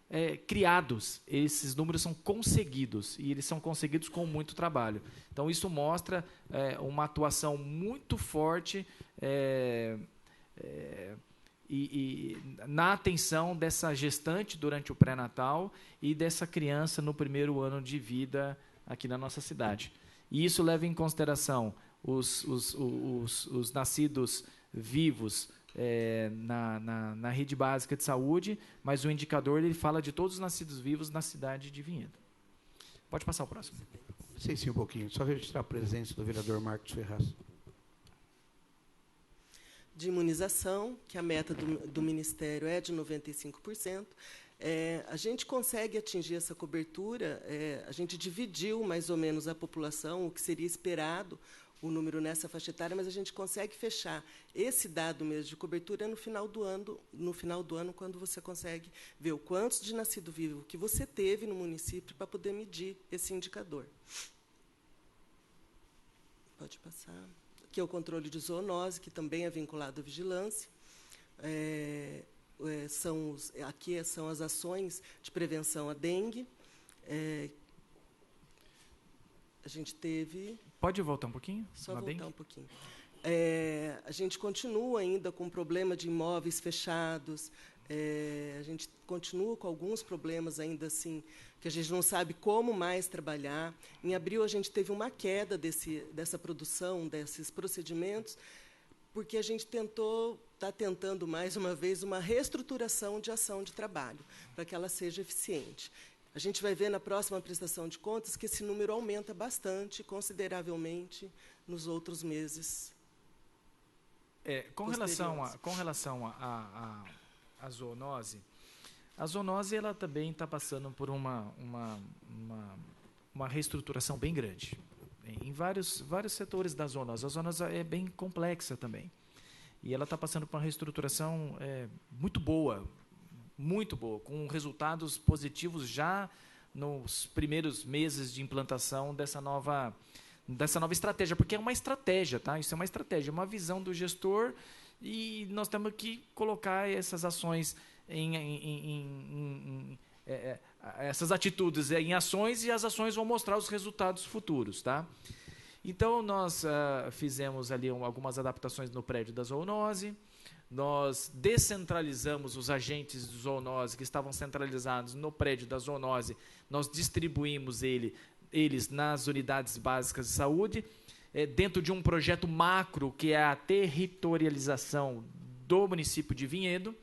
criados, esses números são conseguidos, e eles são conseguidos com muito trabalho. Então, isso mostra uma atuação muito forte e na atenção dessa gestante durante o pré-natal e dessa criança no primeiro ano de vida aqui na nossa cidade. E isso leva em consideração os nascidos vivos na rede básica de saúde, mas o indicador ele fala de todos os nascidos vivos na cidade de Vinhedo. Pode passar o próximo. Sim, um pouquinho. Só registrar a presença do vereador Marcos Ferraz. De imunização, que a meta do Ministério é de 95%. A gente consegue atingir essa cobertura, a gente dividiu mais ou menos a população, o que seria esperado, o número nessa faixa etária, mas a gente consegue fechar esse dado mesmo de cobertura no final do ano, quando você consegue ver o quantos de nascido vivo que você teve no município para poder medir esse indicador. Pode passar. Aqui é o controle de zoonose, que também é vinculado à vigilância. Aqui são as ações de prevenção à dengue. A gente teve... Pode voltar um pouquinho? Só voltar um pouquinho. A gente continua ainda com problema de imóveis fechados. A gente continua com alguns problemas ainda assim, que a gente não sabe como mais trabalhar. Em abril, a gente teve uma queda dessa produção, desses procedimentos, porque a gente está tentando, mais uma vez, uma reestruturação de ação de trabalho, para que ela seja eficiente. A gente vai ver na próxima prestação de contas que esse número aumenta bastante, consideravelmente, nos outros meses. Com relação à zoonose, a zoonose ela também está passando por uma reestruturação bem grande. Em vários setores da zoonose. A zoonose é bem complexa também. E ela está passando por uma reestruturação muito boa, com resultados positivos já nos primeiros meses de implantação dessa nova estratégia, porque é uma estratégia, tá? Isso é uma estratégia, uma visão do gestor, e nós temos que colocar essas ações essas atitudes em ações, e as ações vão mostrar os resultados futuros, tá? Então, nós fizemos ali algumas adaptações no prédio da zoonose. Nós descentralizamos os agentes de zoonose que estavam centralizados no prédio da zoonose. Nós distribuímos eles nas unidades básicas de saúde, dentro de um projeto macro, que é a territorialização do município de Vinhedo,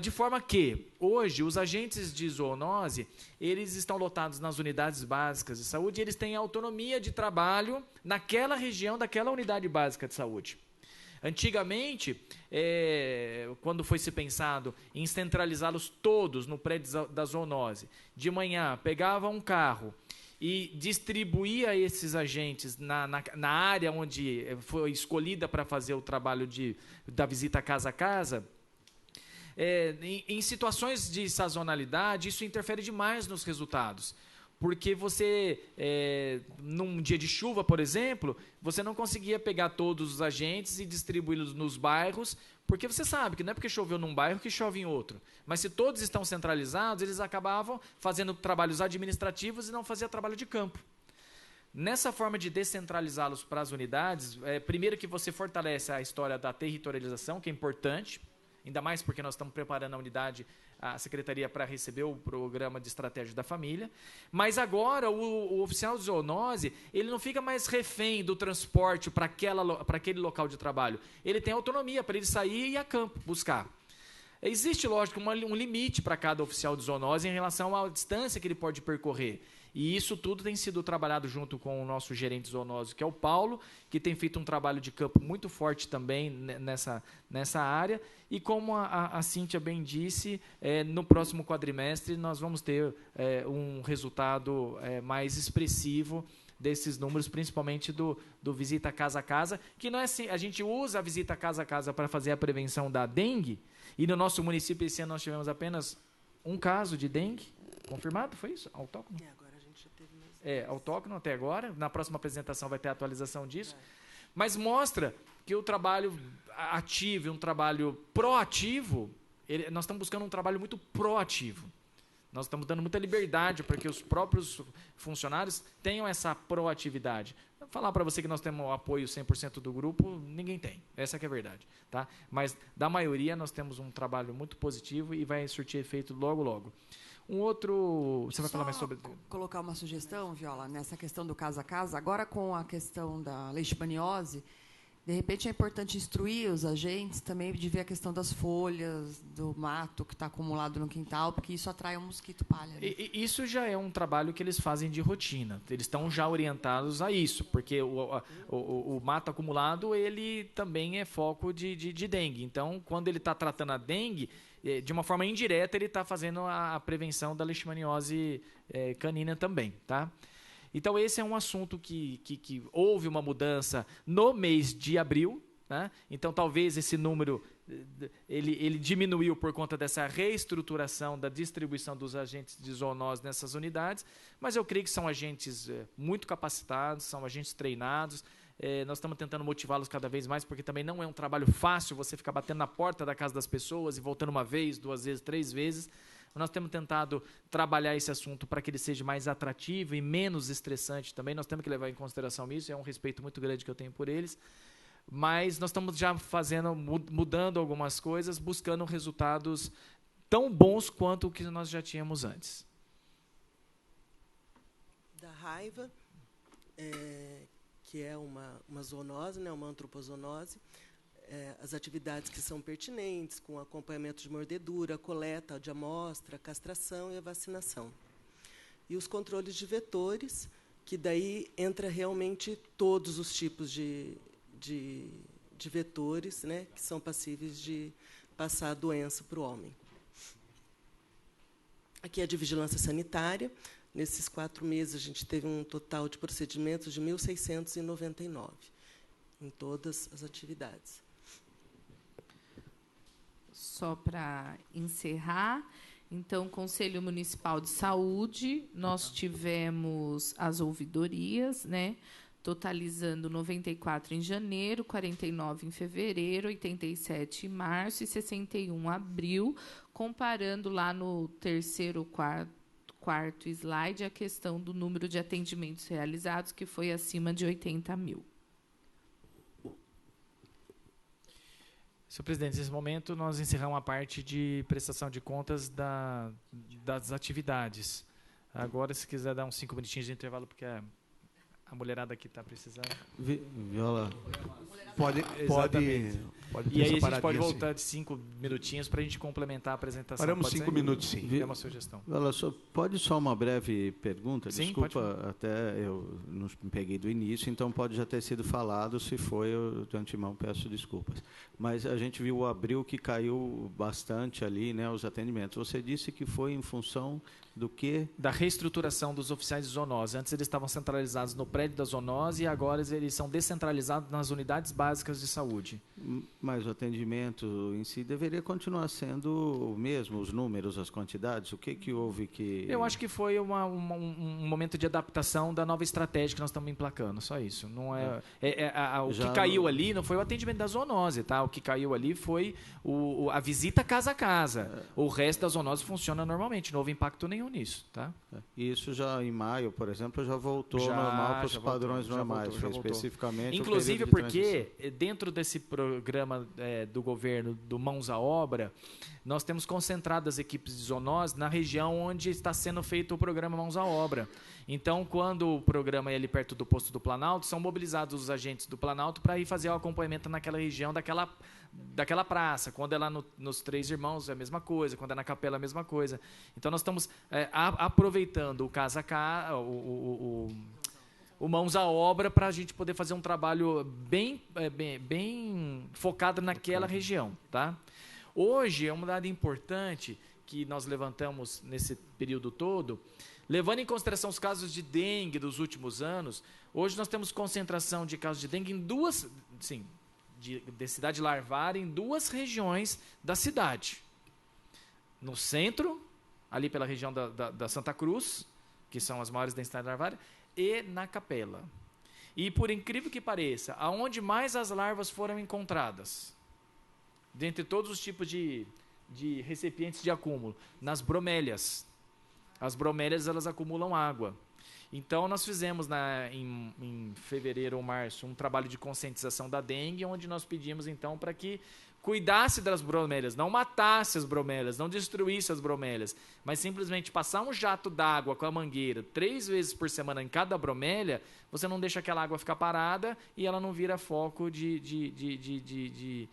de forma que, hoje, os agentes de zoonose, eles estão lotados nas unidades básicas de saúde, e eles têm autonomia de trabalho naquela região, daquela unidade básica de saúde. Antigamente, quando foi se pensado em centralizá-los todos no prédio da zoonose, de manhã pegava um carro e distribuía esses agentes na área onde foi escolhida para fazer o trabalho da visita casa a casa, em situações de sazonalidade, isso interfere demais nos resultados. Porque você, num dia de chuva, por exemplo, você não conseguia pegar todos os agentes e distribuí-los nos bairros, porque você sabe que não é porque choveu num bairro que chove em outro. Mas se todos estão centralizados, eles acabavam fazendo trabalhos administrativos e não faziam trabalho de campo. Nessa forma de descentralizá-los para as unidades, primeiro que você fortalece a história da territorialização, que é importante, ainda mais porque nós estamos preparando a Secretaria para receber o Programa de Estratégia da Família. Mas agora o oficial de zoonose, ele não fica mais refém do transporte para aquele local de trabalho. Ele tem autonomia para ele sair e ir a campo buscar. Existe, lógico, um limite para cada oficial de zoonose em relação à distância que ele pode percorrer. E isso tudo tem sido trabalhado junto com o nosso gerente zoonose, que é o Paulo, que tem feito um trabalho de campo muito forte também nessa área. E como a Cíntia bem disse, no próximo quadrimestre nós vamos ter um resultado mais expressivo desses números, principalmente do visita casa a casa, que não é assim, a gente usa a visita casa a casa para fazer a prevenção da dengue, e no nosso município esse ano nós tivemos apenas um caso de dengue confirmado, foi isso? Autóctono? Agora a gente já teve mais. Autóctono até agora, na próxima apresentação vai ter a atualização disso, mas mostra que o trabalho ativo, um trabalho proativo, nós estamos buscando um trabalho muito proativo. Nós estamos dando muita liberdade para que os próprios funcionários tenham essa proatividade. Vou falar para você que nós temos o apoio 100% do grupo, ninguém tem. Essa que é a verdade. Tá? Mas, da maioria, nós temos um trabalho muito positivo e vai surtir efeito logo, logo. Um outro... Você vai falar mais sobre... Colocar uma sugestão, Viola, nessa questão do casa a casa. Agora, com a questão da leishmaniose, de repente é importante instruir os agentes também de ver a questão das folhas, do mato que está acumulado no quintal, porque isso atrai um mosquito palha. Né? Isso já é um trabalho que eles fazem de rotina. Eles estão já orientados a isso, porque o mato acumulado ele também é foco de dengue. Então, quando ele está tratando a dengue, de uma forma indireta, ele está fazendo a prevenção da leishmaniose canina também. Tá? Então, esse é um assunto que houve uma mudança no mês de abril, né? Então, talvez esse número ele diminuiu por conta dessa reestruturação da distribuição dos agentes de zoonose nessas unidades, mas eu creio que são agentes muito capacitados, são agentes treinados. Nós estamos tentando motivá-los cada vez mais, porque também não é um trabalho fácil você ficar batendo na porta da casa das pessoas e voltando uma vez, 2 vezes, 3 vezes. Nós temos tentado trabalhar esse assunto para que ele seja mais atrativo e menos estressante também. Nós temos que levar em consideração isso, é um respeito muito grande que eu tenho por eles. Mas nós estamos já mudando algumas coisas, buscando resultados tão bons quanto o que nós já tínhamos antes. Da raiva, que é uma zoonose, né, uma antropozoonose, as atividades que são pertinentes, com acompanhamento de mordedura, coleta de amostra, castração e a vacinação. E os controles de vetores, que daí entra realmente todos os tipos de vetores, né, que são passíveis de passar a doença para o homem. Aqui é de vigilância sanitária. Nesses 4 meses, a gente teve um total de procedimentos de 1.699 em todas as atividades. Só para encerrar, então, Conselho Municipal de Saúde, nós tivemos as ouvidorias, né, totalizando 94 em janeiro, 49 em fevereiro, 87 em março e 61 em abril, comparando lá no terceiro, quarto slide a questão do número de atendimentos realizados, que foi acima de 80 mil. Senhor presidente, nesse momento nós encerramos a parte de prestação de contas das atividades. Agora, se quiser dar uns 5 minutinhos de intervalo, porque a mulherada aqui está precisando. Viola, pode e aí a gente pode voltar de 5 minutinhos para a gente complementar a apresentação. Paramos 5 minutos, sim. É uma sugestão. Viola, pode só uma breve pergunta? Sim, desculpa, até eu não me peguei do início, então pode já ter sido falado. Se foi, eu de antemão peço desculpas. Mas a gente viu o abril que caiu bastante ali, né, os atendimentos. Você disse que foi em função do quê? Da reestruturação dos oficiais de zoonose. Antes eles estavam centralizados no prédio da zoonose e agora eles são descentralizados nas unidades básicas de saúde. Mas o atendimento em si deveria continuar sendo o mesmo, os números, as quantidades? O que houve que... Eu acho que foi um momento de adaptação da nova estratégia que nós estamos emplacando, só isso. Não o que caiu ali não foi o atendimento da zoonose, tá? O que caiu ali foi a visita casa a casa. O resto da zoonose funciona normalmente, não houve impacto nenhum nisso, tá? Isso já em maio, por exemplo, já voltou normal para os padrões normais, especificamente. Inclusive porque dentro desse programa do governo do Mãos à Obra, nós temos concentrado as equipes de zoonose na região onde está sendo feito o programa Mãos à Obra. Então, quando o programa é ali perto do posto do Planalto, são mobilizados os agentes do Planalto para ir fazer o acompanhamento naquela região daquela praça. Quando é lá nos Três Irmãos, é a mesma coisa. Quando é na Capela, é a mesma coisa. Então, nós estamos aproveitando o casa a casa, o Mãos à Obra, para a gente poder fazer um trabalho bem focado naquela região. Tá? Hoje, é um dado importante que nós levantamos nesse período todo, levando em consideração os casos de dengue dos últimos anos. Hoje nós temos concentração de casos de dengue em de densidade larvária em 2 regiões da cidade. No centro, ali pela região da Santa Cruz, que são as maiores densidades larvárias, e na Capela. E, por incrível que pareça, aonde mais as larvas foram encontradas, dentre todos os tipos de recipientes de acúmulo, nas bromélias. As bromélias, elas acumulam água. Então, nós fizemos em fevereiro ou março um trabalho de conscientização da dengue, onde nós pedimos, então, para que cuidasse das bromélias, não matasse as bromélias, não destruísse as bromélias, mas simplesmente passar um jato d'água com a mangueira 3 vezes por semana em cada bromélia, você não deixa aquela água ficar parada e ela não vira foco de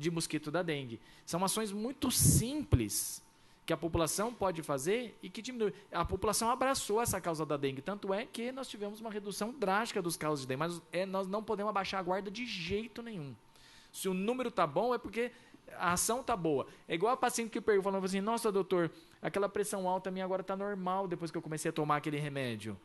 mosquito da dengue. São ações muito simples que a população pode fazer e que diminui. A população abraçou essa causa da dengue, tanto é que nós tivemos uma redução drástica dos casos de dengue, mas nós não podemos abaixar a guarda de jeito nenhum. Se o número está bom, é porque a ação está boa. É igual a paciente que falava assim, nossa, doutor, aquela pressão alta minha agora está normal depois que eu comecei a tomar aquele remédio.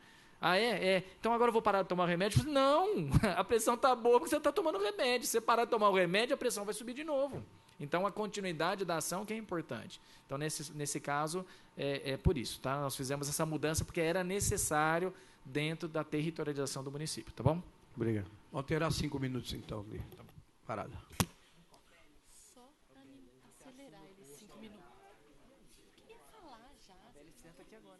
Ah, então agora eu vou parar de tomar o remédio? Não, a pressão está boa porque você está tomando remédio. Se você parar de tomar o remédio, a pressão vai subir de novo. Então, a continuidade da ação que é importante. Então, nesse caso, é por isso. Tá? Nós fizemos essa mudança porque era necessário dentro da territorialização do município. Tá bom? Obrigado. Vamos ter 5 minutos, então, de parada. Só para acelerar ele 5 minutos. Eu queria falar já. Ele senta aqui agora.